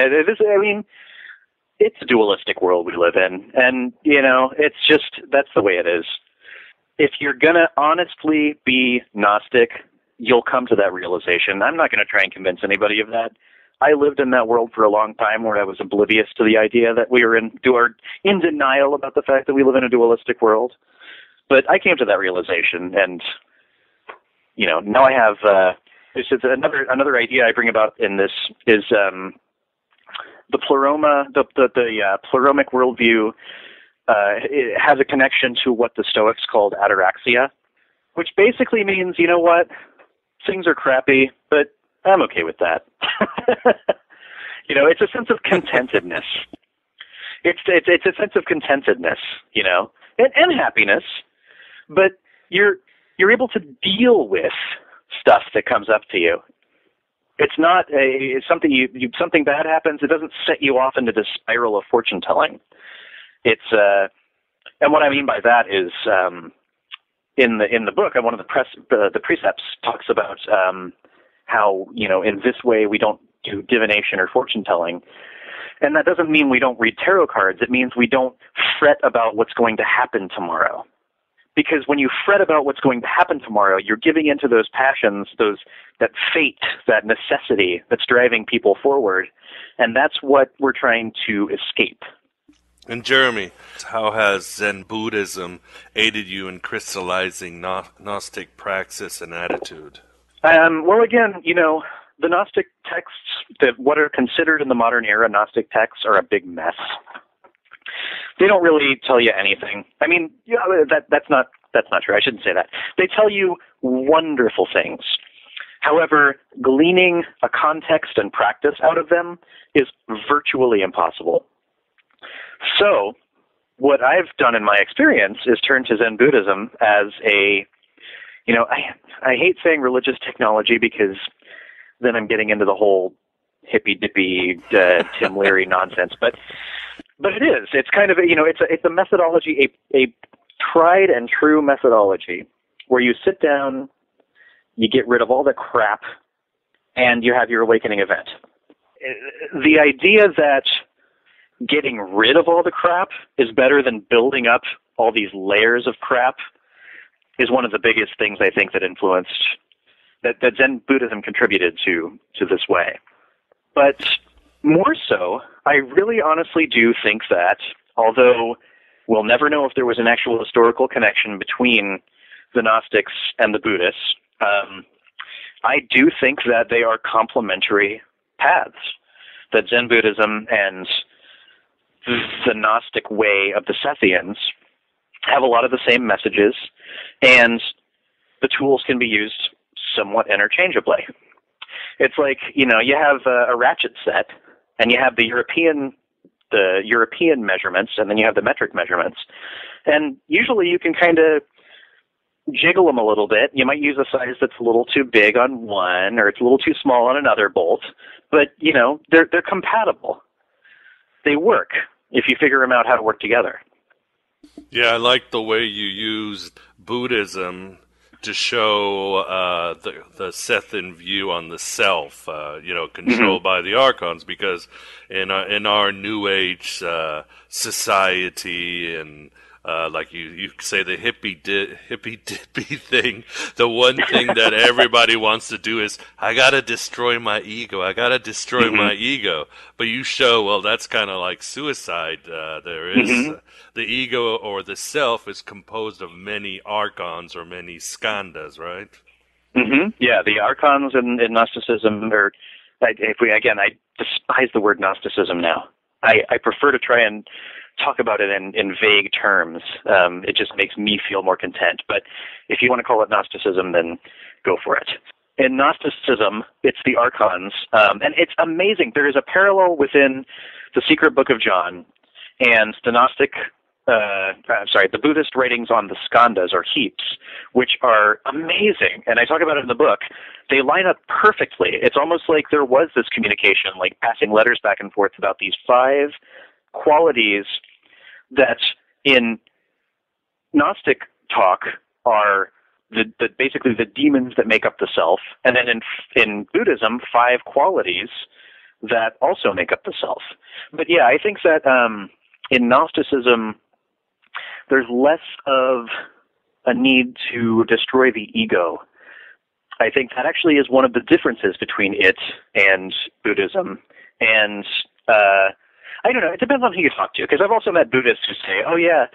It's a dualistic world we live in. And, it's just, that's the way it is. If you're going to honestly be Gnostic, you'll come to that realization. I'm not going to try and convince anybody of that. I lived in that world for a long time where I was oblivious to the idea that we were in denial about the fact that we live in a dualistic world. But I came to that realization, and now I have. This is another idea I bring about in this is the pleroma, the pleromic worldview. It has a connection to what the Stoics called ataraxia, which basically means, you know what, things are crappy, but I'm okay with that. It's a sense of contentedness. It's a sense of contentedness, and happiness, but you're able to deal with stuff that comes up to you. It's not something bad happens. It doesn't set you off into this spiral of fortune telling. It's and what I mean by that is in the book, one of the precepts talks about how in this way we don't do divination or fortune telling, and that doesn't mean we don't read tarot cards. It means we don't fret about what's going to happen tomorrow. Because when you fret about what's going to happen tomorrow, you're giving into those passions, that fate, that necessity that's driving people forward, and that's what we're trying to escape. And Jeremy, how has Zen Buddhism aided you in crystallizing Gnostic praxis and attitude? Well, again, the Gnostic texts, what are considered in the modern era Gnostic texts, are a big mess. They don't really tell you anything. I mean, that's not true. I shouldn't say that. They tell you wonderful things. However, gleaning a context and practice out of them is virtually impossible. So, what I've done in my experience is turn to Zen Buddhism as I hate saying religious technology because then I'm getting into the whole hippy-dippy Tim Leary nonsense, but it is. It's kind of it's a methodology, a tried and true methodology where you sit down, you get rid of all the crap, and you have your awakening event. The idea that getting rid of all the crap is better than building up all these layers of crap is one of the biggest things I think that influenced that Zen Buddhism contributed to this way. But more so, I really honestly do think that, although we'll never know if there was an actual historical connection between the Gnostics and the Buddhists, I do think that they are complementary paths, that Zen Buddhism and the Gnostic way of the Sethians have a lot of the same messages, and the tools can be used somewhat interchangeably. It's like, you have a ratchet set, and you have the European measurements, and then you have the metric measurements. And usually you can kind of jiggle them a little bit. You might use a size that's a little too big on one, or it's a little too small on another bolt. But, they're compatible. They work if you figure them out how to work together. Yeah, I like the way you used Buddhism to show the Sethian view on the self, controlled by the archons, because in our New Age society and like you say the hippy dippy thing, the one thing that everybody wants to do is, I gotta destroy my ego. My ego. But you show, well, that's kind of like suicide. There is the ego or the self is composed of many archons or many skandhas, right? Yeah, the archons in Gnosticism are. I despise the word Gnosticism now. I prefer to try and talk about it in vague terms. It just makes me feel more content. But if you want to call it Gnosticism, then go for it. In Gnosticism, it's the archons, and it's amazing. There is a parallel within the Secret Book of John and the the Buddhist writings on the skandhas or heaps, which are amazing. And I talk about it in the book. They line up perfectly. It's almost like there was this communication, like passing letters back and forth about these 5 qualities that in Gnostic talk are basically the demons that make up the self, and then in Buddhism, 5 qualities that also make up the self. But yeah, I think that in Gnosticism, there's less of a need to destroy the ego I think that actually is one of the differences between it and Buddhism. And I don't know, it depends on who you talk to, because I've also met Buddhists who say, oh yeah,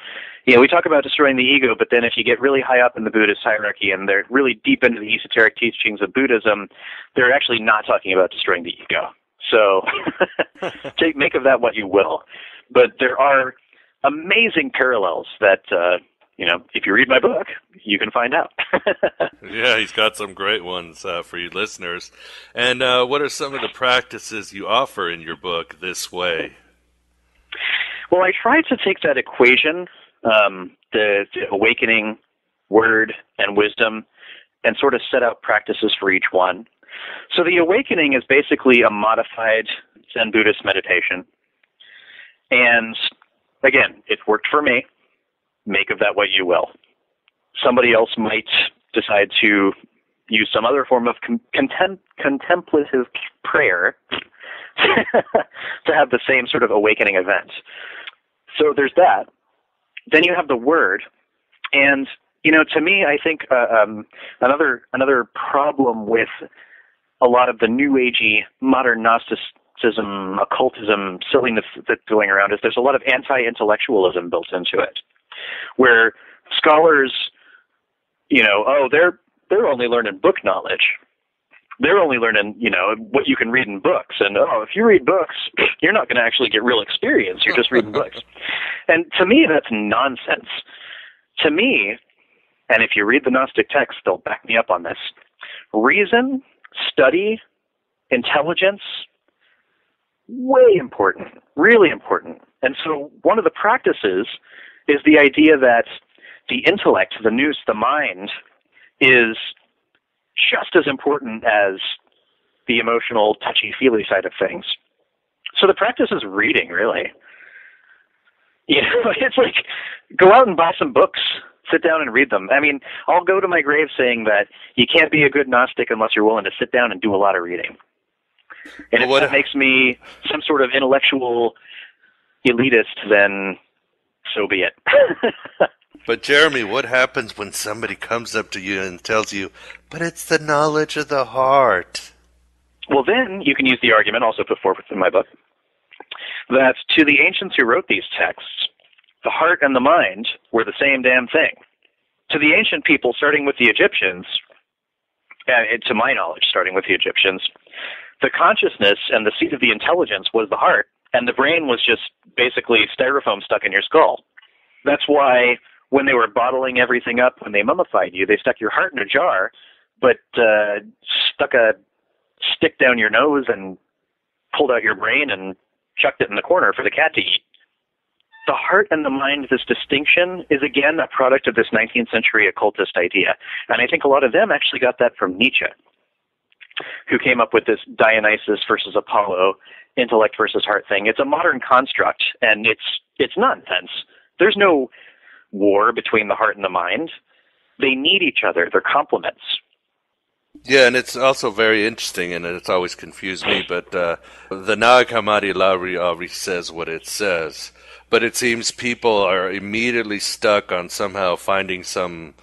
we talk about destroying the ego, but then if you get really high up in the Buddhist hierarchy and they're really deep into the esoteric teachings of Buddhism, they're actually not talking about destroying the ego. So make of that what you will. But there are amazing parallels that, if you read my book, you can find out. Yeah, he's got some great ones for you listeners. And what are some of the practices you offer in your book, This Way? Well, I tried to take that equation, the awakening, word, and wisdom, and sort of set out practices for each one. So the awakening is basically a modified Zen Buddhist meditation. And again, it worked for me. Make of that what you will. Somebody else might decide to use some other form of contemplative prayer to have the same sort of awakening event. So there's that. Then you have the word. And, to me, I think another problem with a lot of the new agey modern Gnosticism, occultism, silliness that's going around is there's a lot of anti-intellectualism built into it, where scholars, they're only learning book knowledge. They're only learning, what you can read in books. And, if you read books, you're not going to actually get real experience. You're just reading books. And to me, that's nonsense. To me, and if you read the Gnostic texts, they'll back me up on this, reason, study, intelligence, way important, really important. And so one of the practices is the idea that the intellect, the nous, the mind, is just as important as the emotional, touchy-feely side of things. So the practice is reading, really. It's like, go out and buy some books, sit down and read them. I mean, I'll go to my grave saying that you can't be a good Gnostic unless you're willing to sit down and do a lot of reading. And if that makes me some sort of intellectual elitist, then so be it. But Jeremy, what happens when somebody comes up to you and tells you, but it's the knowledge of the heart? Well, then you can use the argument, also put forth in my book, that to the ancients who wrote these texts, the heart and the mind were the same damn thing. To the ancient people, starting with the Egyptians, and to my knowledge, starting with the Egyptians, the consciousness and the seat of the intelligence was the heart, and the brain was just basically styrofoam stuck in your skull. That's why when they were bottling everything up, when they mummified you, they stuck your heart in a jar, but stuck a stick down your nose and pulled out your brain and chucked it in the corner for the cat to eat. The heart and the mind, this distinction, is again a product of this 19th century occultist idea. And I think a lot of them actually got that from Nietzsche, who came up with this Dionysus versus Apollo, intellect versus heart thing. It's a modern construct, and it's nonsense. There's no war between the heart and the mind. They need each other. They're complements. Yeah, and it's also very interesting, and it's always confused me, but the Nag Hammadi already says what it says. But it seems people are immediately stuck on somehow finding some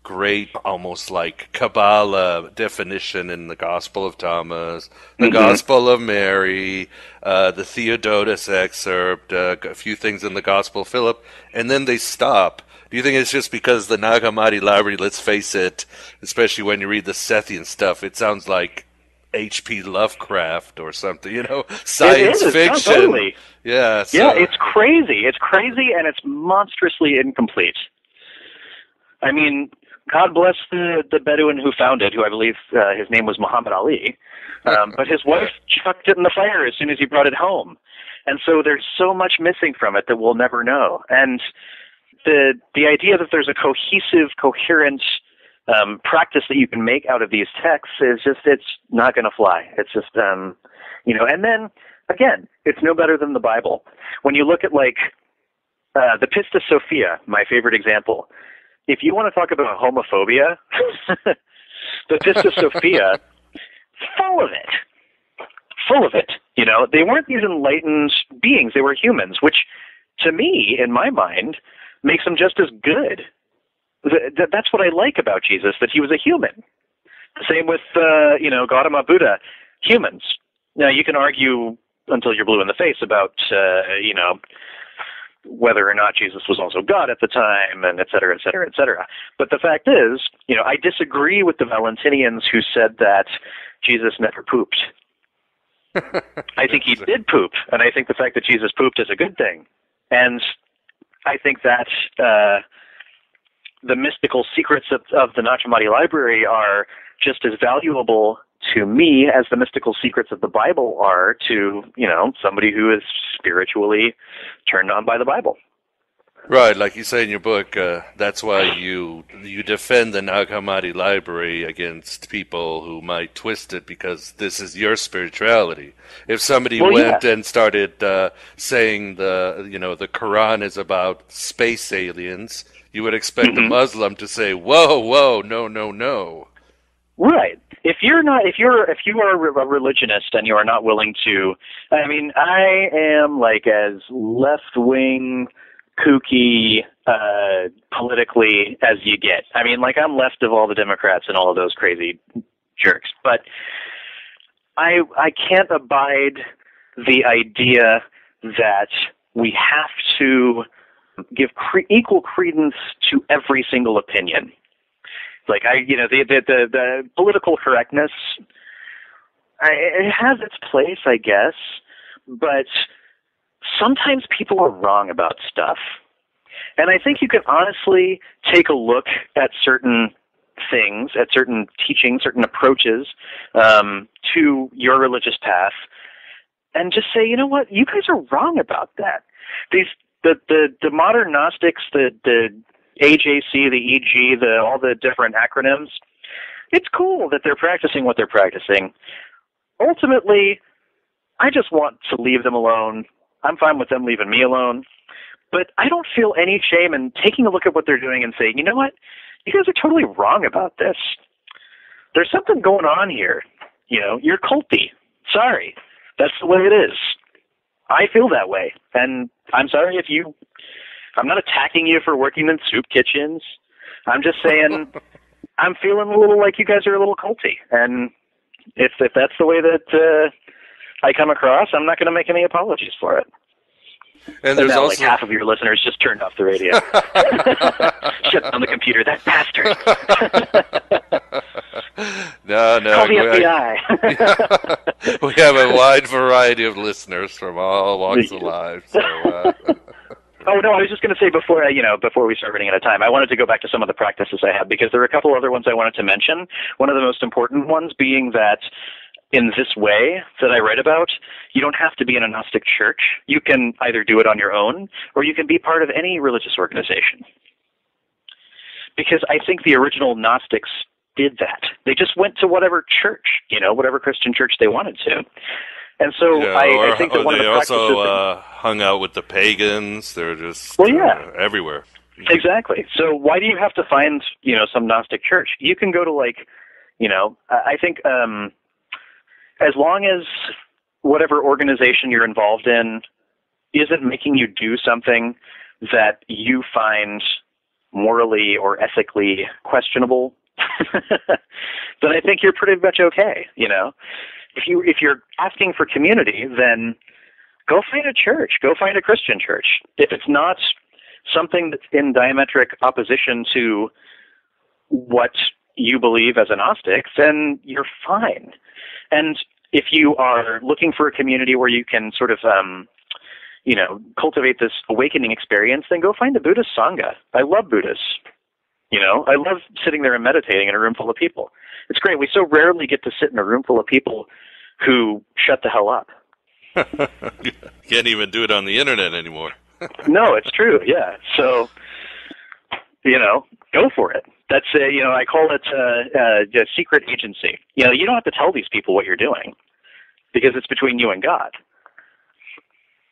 great, almost like Kabbalah definition in the Gospel of Thomas, the Gospel of Mary, the Theodotus excerpt, a few things in the Gospel of Philip, and then they stop. Do you think it's just because the Nag Hammadi library, let's face it, especially when you read the Sethian stuff, it sounds like H.P. Lovecraft or something, science fiction. Totally. Yeah, yeah, it's crazy. It's crazy, and it's monstrously incomplete. I mean, God bless the Bedouin who found it, who I believe his name was Muhammad Ali, but his wife chucked it in the fire as soon as he brought it home. And so there's so much missing from it that we'll never know. And the idea that there's a cohesive, coherent practice that you can make out of these texts is just, it's not going to fly. It's just, and then, again, it's no better than the Bible. When you look at, the Pistis Sophia, my favorite example, if you want to talk about homophobia, the Pistis Sophia, full of it. They weren't these enlightened beings. They were humans, which, to me, in my mind, makes them just as good. That's what I like about Jesus, that he was a human. Same with, Gautama Buddha, humans. Now, you can argue until you're blue in the face about, whether or not Jesus was also God at the time, and et cetera, et cetera, et cetera. But the fact is, I disagree with the Valentinians who said that Jesus never pooped. I think he did poop, and I think the fact that Jesus pooped is a good thing. And I think that the mystical secrets of the Nag Hammadi library are just as valuable to me as the mystical secrets of the Bible are to, somebody who is spiritually turned on by the Bible. Right, like you say in your book, that's why you defend the Nag Hammadi library against people who might twist it, because this is your spirituality. If somebody went and started saying the Quran is about space aliens, you would expect a Muslim to say, "Whoa, no, no, no." Right. If you are a religionist and you are not willing to, I am like as left-wing, kooky, politically as you get. I'm left of all the Democrats and all of those crazy jerks. But I can't abide the idea that we have to give equal credence to every single opinion. The political correctness, it has its place, I guess, but sometimes people are wrong about stuff. And I think you can honestly take a look at certain things, at certain teachings, certain approaches to your religious path, and just say, you know what, you guys are wrong about that. The modern Gnostics, the AJC, the EG, all the different acronyms, it's cool that they're practicing what they're practicing. Ultimately, I just want to leave them alone. I'm fine with them leaving me alone. But I don't feel any shame in taking a look at what they're doing and saying, you know what, you guys are totally wrong about this. There's something going on here. You're culty. Sorry. That's the way it is. I feel that way. And I'm sorry if you... I'm not attacking you for working in soup kitchens. I'm just saying I'm feeling a little like you guys are a little culty. And if that's the way that I come across, I'm not going to make any apologies for it. And there's now, also half of your listeners just turned off the radio. Shut down the computer, that bastard. No. Call the FBI. We have a wide variety of listeners from all walks of life. So, Oh, no, I was just going to say before we start running out of time, I wanted to go back to some of the practices I have, because there are a couple other ones I wanted to mention. One of the most important ones being that in this way that I write about, you don't have to be in a Gnostic church. You can either do it on your own, or you can be part of any religious organization. Because I think the original Gnostics did that. They just went to whatever church, whatever Christian church they wanted to. And so I think that one of the practices... They also hung out with the pagans. They're just everywhere. Exactly. So why do you have to find, some Gnostic church? You can go to I think as long as whatever organization you're involved in isn't making you do something that you find morally or ethically questionable, then I think you're pretty much okay, If you're asking for community, then go find a church. Go find a Christian church. If it's not something that's in diametric opposition to what you believe as a Gnostic, then you're fine. And if you are looking for a community where you can sort of, cultivate this awakening experience, then go find a Buddhist Sangha. I love Buddhists. I love sitting there and meditating in a room full of people. It's great. We so rarely get to sit in a room full of people who shut the hell up. Can't even do it on the internet anymore. No, it's true. Yeah. So, go for it. That's I call it a secret agency. You don't have to tell these people what you're doing, because it's between you and God.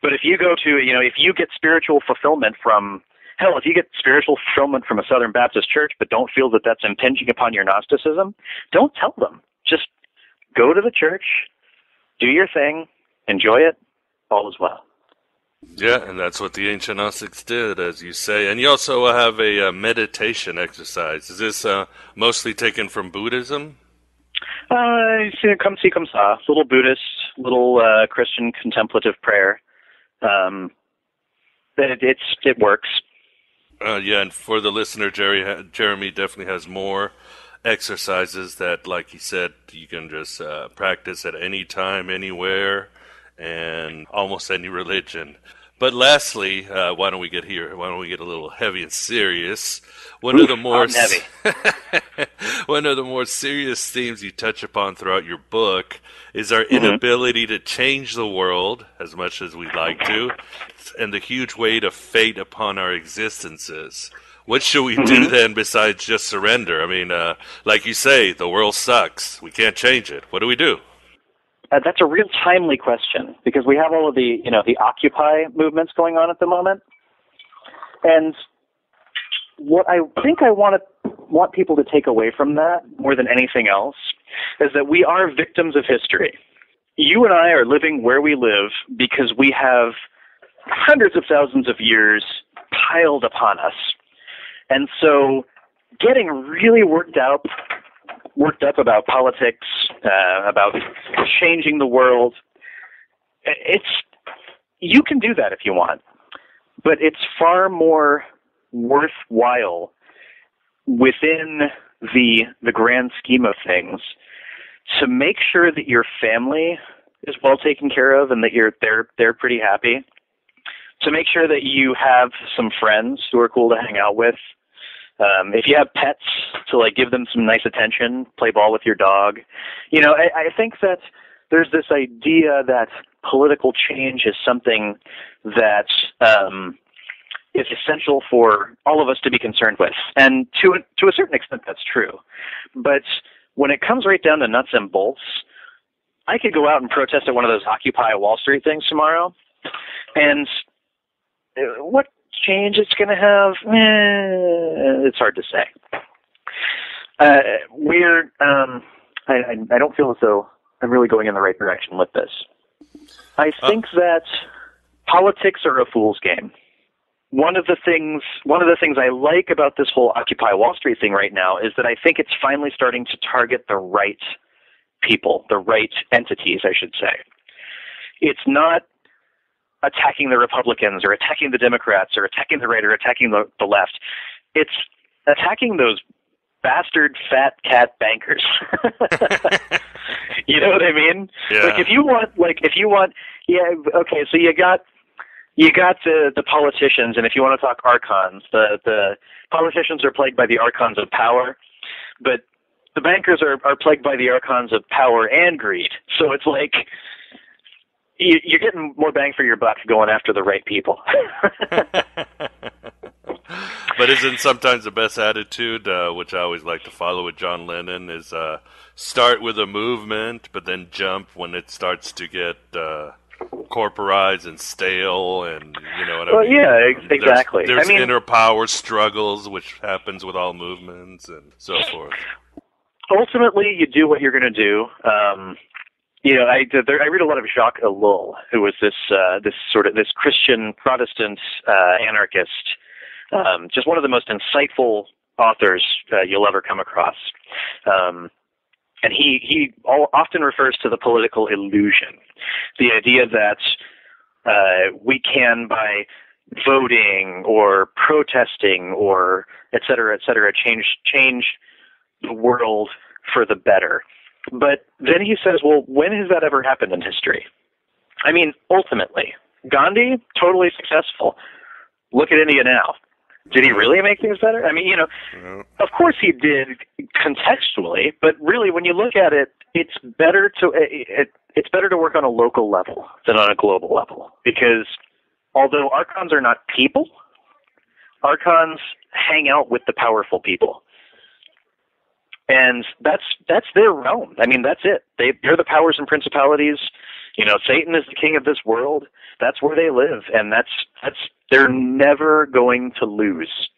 But if you go to, if you get spiritual fulfillment from, if you get spiritual fulfillment from a Southern Baptist church, but don't feel that that's impinging upon your Gnosticism, don't tell them. Just go to the church, do your thing, enjoy it, all is well. Yeah, and that's what the ancient Gnostics did, as you say. And you also have a meditation exercise. Is this mostly taken from Buddhism? Come see, come saw. Little Buddhist, little Christian contemplative prayer. It works. Yeah, and for the listener, Jeremy definitely has more exercises that, like he said, you can just practice at any time, anywhere, and almost any religion. But lastly, why don't we get here? Why don't we get a little heavy and serious? One of the more serious themes you touch upon throughout your book is our inability to change the world as much as we'd like to, and the huge weight of fate upon our existences. What should we do then besides just surrender? I mean, like you say, the world sucks. We can't change it. What do we do? That's a real timely question, because we have all of the, the Occupy movements going on at the moment. And what I think I want people to take away from that, more than anything else, is that we are victims of history. You and I are living where we live because we have hundreds of thousands of years piled upon us. And so getting really worked up about politics, about changing the world, you can do that if you want, but it's far more worthwhile within the grand scheme of things to make sure that your family is well taken care of and that they're pretty happy, to make sure that you have some friends who are cool to hang out with. If you have pets, to give them some nice attention, play ball with your dog. I think that there's this idea that political change is something that is essential for all of us to be concerned with. And to a certain extent, that's true. But when it comes right down to nuts and bolts, I could go out and protest at one of those Occupy Wall Street things tomorrow, and what change it's going to have, it's hard to say. I don't feel as though I'm really going in the right direction with this. I think that politics are a fool's game. One of the things I like about this whole Occupy Wall Street thing right now is that I think it's finally starting to target the right people, the right entities, I should say. It's not attacking the Republicans or attacking the Democrats or attacking the right or attacking the left. It's attacking those bastard fat cat bankers. You know what I mean? Yeah. If you want, okay, so you got the politicians, and if you want to talk archons, the politicians are plagued by the archons of power, but the bankers are plagued by the archons of power and greed. So it's you're getting more bang for your buck going after the right people. But isn't sometimes the best attitude, which I always like to follow with John Lennon, is start with a movement, but then jump when it starts to get corporized and stale, and you know what I mean? Yeah, exactly. There's inner power struggles, which happens with all movements and so forth. Ultimately, you do what you're going to do. I read a lot of Jacques Ellul, who was this Christian Protestant anarchist, just one of the most insightful authors you'll ever come across. And he often refers to the political illusion, the idea that we can, by voting or protesting or et cetera, change the world for the better. But then he says, well, when has that ever happened in history? I mean, ultimately, Gandhi, totally successful. Look at India now. Did he really make things better? I mean, of course he did contextually, but really when you look at it, it's better to work on a local level than on a global level. Because although archons are not people, archons hang out with the powerful people. And that's their realm. I mean, that's it. They're the powers and principalities. Satan is the king of this world. That's where they live, and they're never going to lose.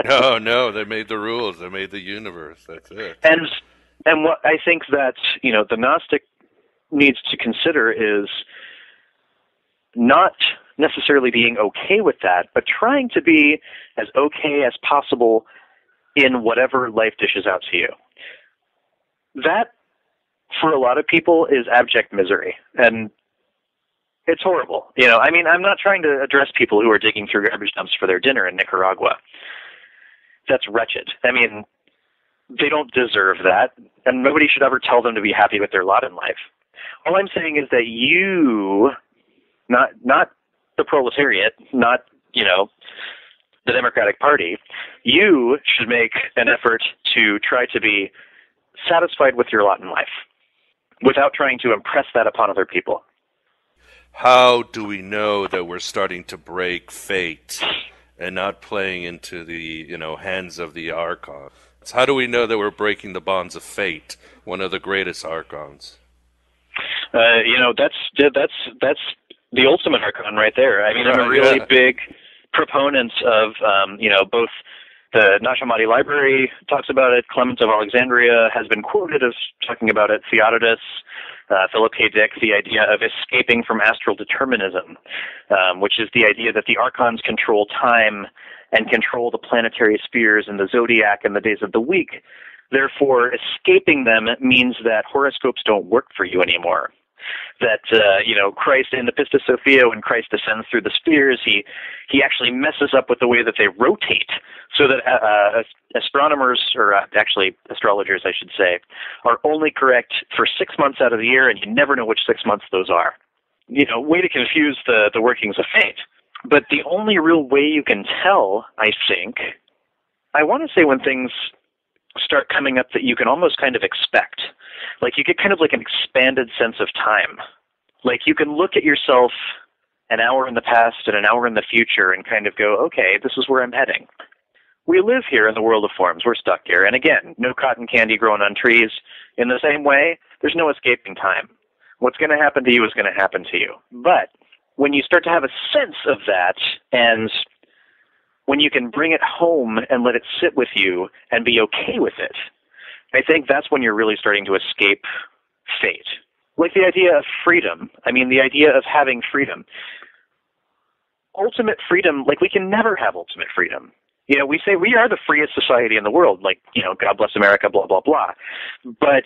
No, they made the rules. They made the universe. That's it. And what I think that the Gnostic needs to consider is not necessarily being okay with that, but trying to be as okay as possible in whatever life dishes out to you. That for a lot of people is abject misery. And it's horrible. You know, I mean, I'm not trying to address people who are digging through garbage dumps for their dinner in Nicaragua. That's wretched. I mean, they don't deserve that, and nobody should ever tell them to be happy with their lot in life. All I'm saying is that you, not the proletariat, not, you know, the Democratic Party, you should make an effort to try to be satisfied with your lot in life without trying to impress that upon other people. How do we know that we're starting to break fate and not playing into the, you know, hands of the archons? How do we know that we're breaking the bonds of fate, one of the greatest archons? You know, that's the ultimate archon right there. I mean, I'm a really big proponent of, you know, both the Nag Hammadi library talks about it, Clement of Alexandria has been quoted as talking about it, Theodotus, Philip K. Dick, the idea of escaping from astral determinism, which is the idea that the archons control time and control the planetary spheres and the zodiac and the days of the week. Therefore, escaping them means that horoscopes don't work for you anymore. That, you know, Christ in the Pistis Sophia, when Christ descends through the spheres, he actually messes up with the way that they rotate, so that astronomers, or actually astrologers, I should say, are only correct for 6 months out of the year, and you never know which 6 months those are. You know, way to confuse the workings of fate. But the only real way you can tell, I think, I want to say when things start coming up that you can almost kind of expect. Like you get kind of like an expanded sense of time. Like you can look at yourself an hour in the past and an hour in the future and kind of go, okay, this is where I'm heading. We live here in the world of forms. We're stuck here. And again, no cotton candy growing on trees. In the same way, there's no escaping time. What's going to happen to you is going to happen to you. But when you start to have a sense of that, and when you can bring it home and let it sit with you and be okay with it, I think that's when you're really starting to escape fate. Like the idea of freedom. I mean, the idea of having freedom. Ultimate freedom, like we can never have ultimate freedom. You know, we say we are the freest society in the world, like, you know, God bless America, blah, blah, blah. But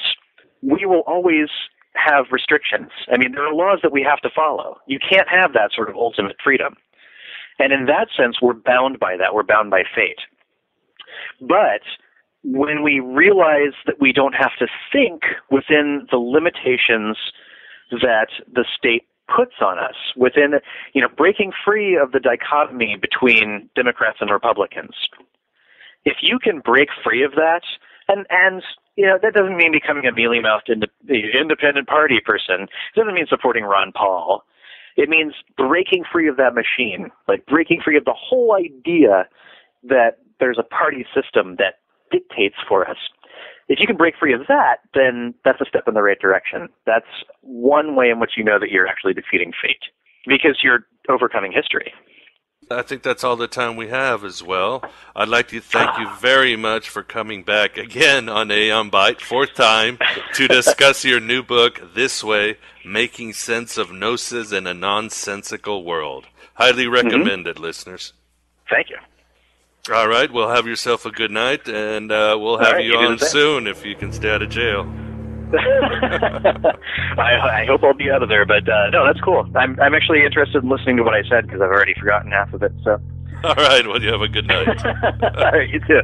we will always have restrictions. I mean, there are laws that we have to follow. You can't have that sort of ultimate freedom. And in that sense, we're bound by that. We're bound by fate. But when we realize that we don't have to think within the limitations that the state puts on us, within, you know, breaking free of the dichotomy between Democrats and Republicans, if you can break free of that, and you know, that doesn't mean becoming a mealy-mouthed independent party person. It doesn't mean supporting Ron Paul. It means breaking free of that machine, like breaking free of the whole idea that there's a party system that dictates for us. If you can break free of that, then that's a step in the right direction. That's one way in which you know that you're actually defeating fate, because you're overcoming history. I think that's all the time we have as well. I'd like to thank you very much for coming back again on Aeon Byte, fourth time, to discuss your new book, This Way, Making Sense of Gnosis in a Nonsensical World. Highly recommended, listeners. Thank you. All right, well, have yourself a good night, and we'll have you on soon if you can stay out of jail. I hope I'll be out of there, but no, that's cool. I'm actually interested in listening to what I said because I've already forgotten half of it. So. All right, well, you have a good night. All right, you too.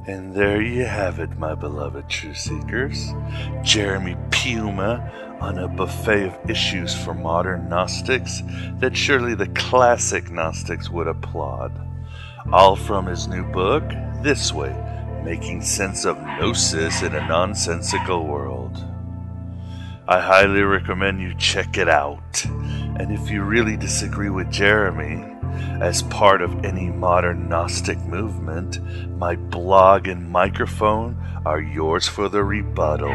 And there you have it, my beloved truth seekers. Jeremy Puma on a buffet of issues for modern Gnostics that surely the classic Gnostics would applaud. All from his new book, This Way, Making Sense of Gnosis in a Nonsensical World. I highly recommend you check it out. And if you really disagree with Jeremy, as part of any modern Gnostic movement, my blog and microphone are yours for the rebuttal.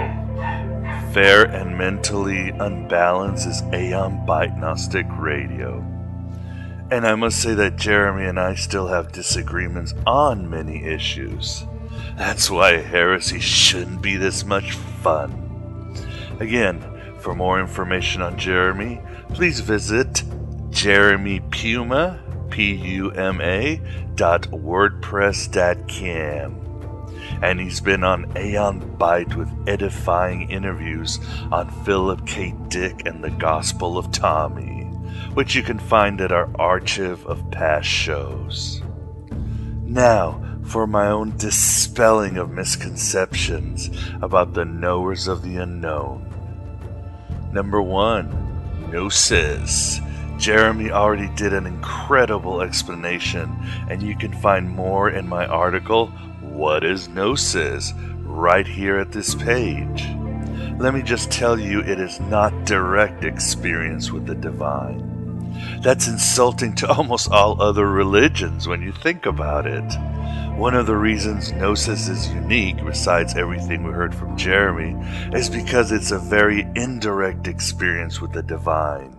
Fair and mentally unbalanced is Aeon Byte Gnostic Radio. And I must say that Jeremy and I still have disagreements on many issues. That's why heresy shouldn't be this much fun. Again, for more information on Jeremy, please visit Jeremy Puma, puma.wordpress.com. And he's been on Aeon Byte with edifying interviews on Philip K. Dick and the Gospel of Tommy, which you can find at our archive of past shows. Now, for my own dispelling of misconceptions about the knowers of the unknown. Number 1, Gnosis. Jeremy already did an incredible explanation, and you can find more in my article, What is Gnosis?, right here at this page. Let me just tell you, it is not direct experience with the divine. That's insulting to almost all other religions when you think about it. One of the reasons Gnosis is unique, besides everything we heard from Jeremy, is because it's a very indirect experience with the divine.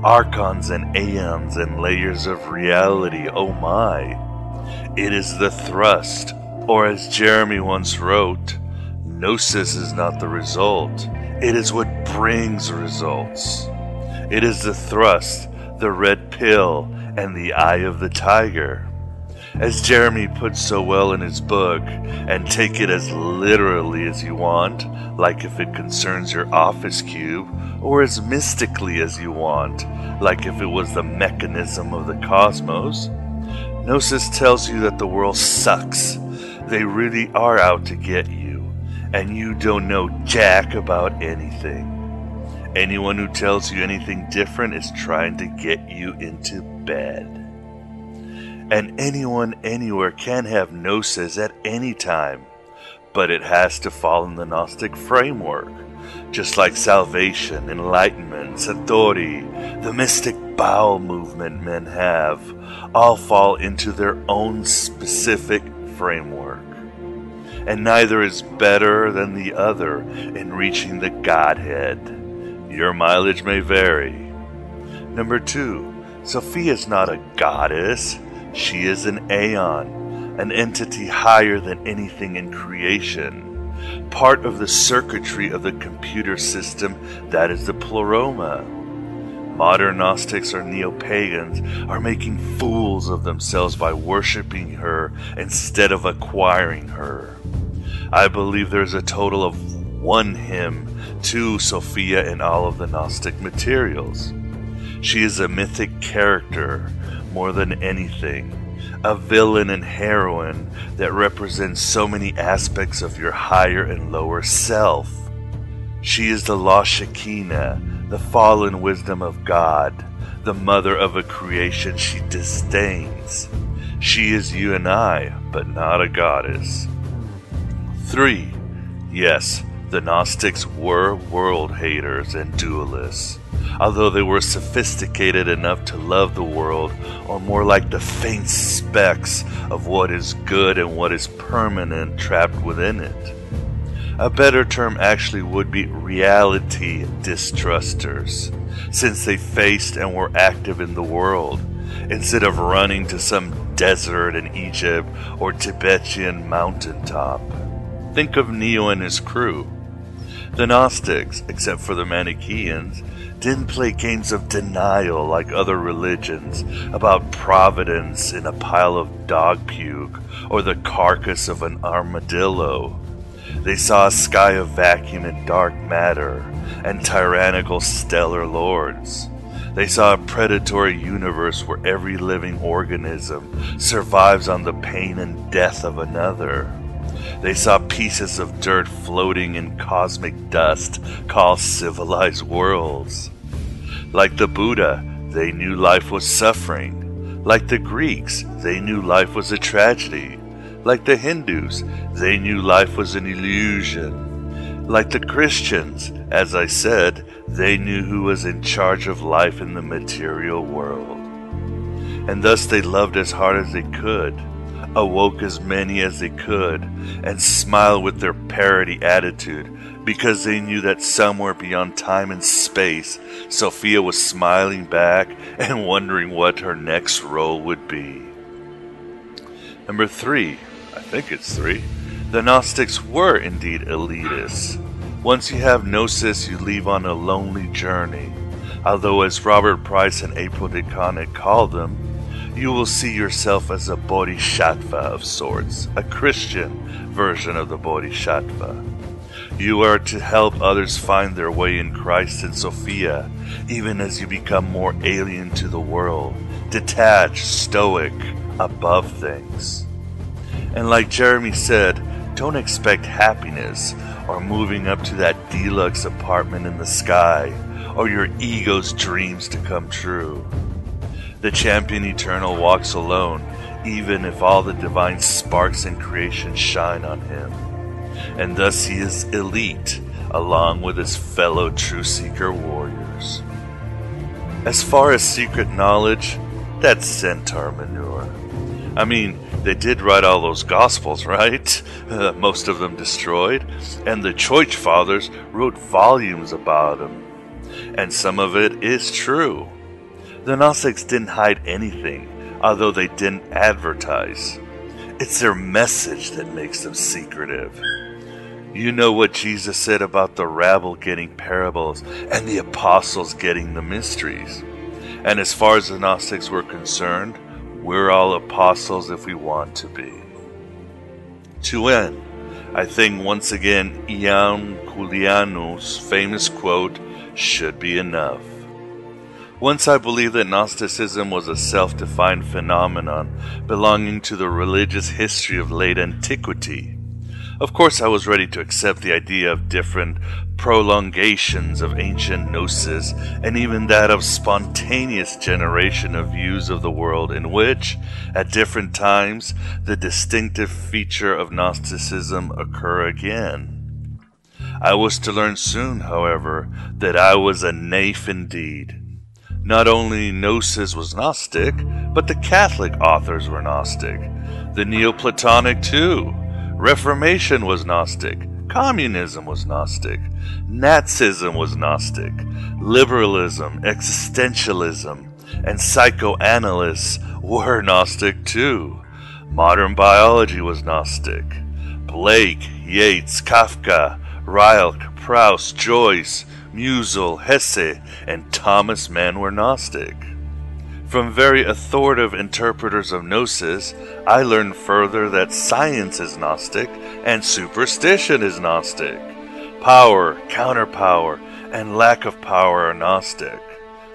Archons and aeons and layers of reality, oh my. It is the thrust, or as Jeremy once wrote, Gnosis is not the result, it is what brings results. It is the thrust, the red pill, and the eye of the tiger. As Jeremy puts so well in his book, and take it as literally as you want, like if it concerns your office cube, or as mystically as you want, like if it was the mechanism of the cosmos, Gnosis tells you that the world sucks. They really are out to get you, and you don't know jack about anything. Anyone who tells you anything different is trying to get you into bed. And anyone anywhere can have Gnosis at any time, but it has to fall in the Gnostic framework, just like salvation, enlightenment, satori, the mystic bowel movement men have, all fall into their own specific framework. And neither is better than the other in reaching the Godhead. Your mileage may vary. Number 2, Sophia is not a goddess. She is an Aeon, an entity higher than anything in creation, part of the circuitry of the computer system that is the pleroma. Modern Gnostics or neo-pagans are making fools of themselves by worshipping her instead of acquiring her. I believe there's a total of 1 hymn to Sophia in all of the Gnostic materials. She is a mythic character, more than anything, a villain and heroine that represents so many aspects of your higher and lower self. She is the lost Shekinah, the fallen wisdom of God, the mother of a creation she disdains. She is you and I, but not a goddess. 3. Yes, the Gnostics were world haters and dualists. Although they were sophisticated enough to love the world, or more like the faint specks of what is good and what is permanent trapped within it. A better term actually would be reality distrusters, since they faced and were active in the world, instead of running to some desert in Egypt or Tibetan mountaintop. Think of Neo and his crew. The Gnostics, except for the Manichaeans, didn't play games of denial like other religions about providence in a pile of dog puke or the carcass of an armadillo. They saw a sky of vacuum and dark matter and tyrannical stellar lords. They saw a predatory universe where every living organism survives on the pain and death of another. They saw pieces of dirt floating in cosmic dust called civilized worlds. Like the Buddha, they knew life was suffering. Like the Greeks, they knew life was a tragedy. Like the Hindus, they knew life was an illusion. Like the Christians, as I said, they knew who was in charge of life in the material world. And thus they loved as hard as they could, awoke as many as they could, and smiled with their parody attitude, because they knew that somewhere beyond time and space, Sophia was smiling back and wondering what her next role would be. Number 3, I think it's 3, the Gnostics were indeed elitists. Once you have Gnosis, you leave on a lonely journey, although as Robert Price and April DeConnick called them, you will see yourself as a bodhisattva of sorts, a Christian version of the bodhisattva. You are to help others find their way in Christ and Sophia, even as you become more alien to the world, detached, stoic, above things. And like Jeremy said, don't expect happiness or moving up to that deluxe apartment in the sky or your ego's dreams to come true. The champion eternal walks alone, even if all the divine sparks in creation shine on him. And thus he is elite, along with his fellow truth-seeker warriors. As far as secret knowledge, that's centaur manure. I mean, they did write all those Gospels, right? Most of them destroyed. And the Church Fathers wrote volumes about them. And some of it is true. The Gnostics didn't hide anything, although they didn't advertise. It's their message that makes them secretive. You know what Jesus said about the rabble getting parables and the apostles getting the mysteries. And as far as the Gnostics were concerned, we're all apostles if we want to be. To end, I think once again Aeon Julianus' famous quote should be enough. Once I believed that Gnosticism was a self-defined phenomenon belonging to the religious history of late antiquity. Of course, I was ready to accept the idea of different prolongations of ancient Gnosis, and even that of spontaneous generation of views of the world in which, at different times, the distinctive feature of Gnosticism occur again. I was to learn soon, however, that I was a naif indeed. Not only Gnosis was Gnostic, but the Catholic authors were Gnostic. The Neoplatonic too. Reformation was Gnostic. Communism was Gnostic. Nazism was Gnostic. Liberalism, existentialism, and psychoanalysts were Gnostic too. Modern biology was Gnostic. Blake, Yeats, Kafka, Rilke, Proust, Joyce, Musil, Hesse, and Thomas Mann were Gnostic. From very authoritative interpreters of Gnosis, I learned further that science is Gnostic and superstition is Gnostic. Power, counterpower, and lack of power are Gnostic.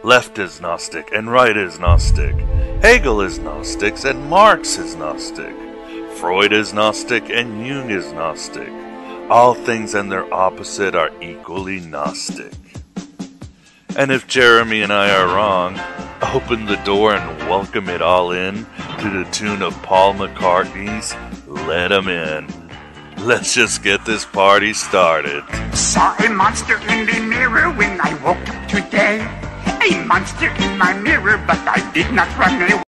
Left is Gnostic and right is Gnostic. Hegel is Gnostic and Marx is Gnostic. Freud is Gnostic and Jung is Gnostic. All things and their opposite are equally Gnostic. And if Jeremy and I are wrong, open the door and welcome it all in to the tune of Paul McCartney's Let 'Em In. Let's just get this party started. Saw a monster in the mirror when I woke up today. A monster in my mirror, but I did not run away.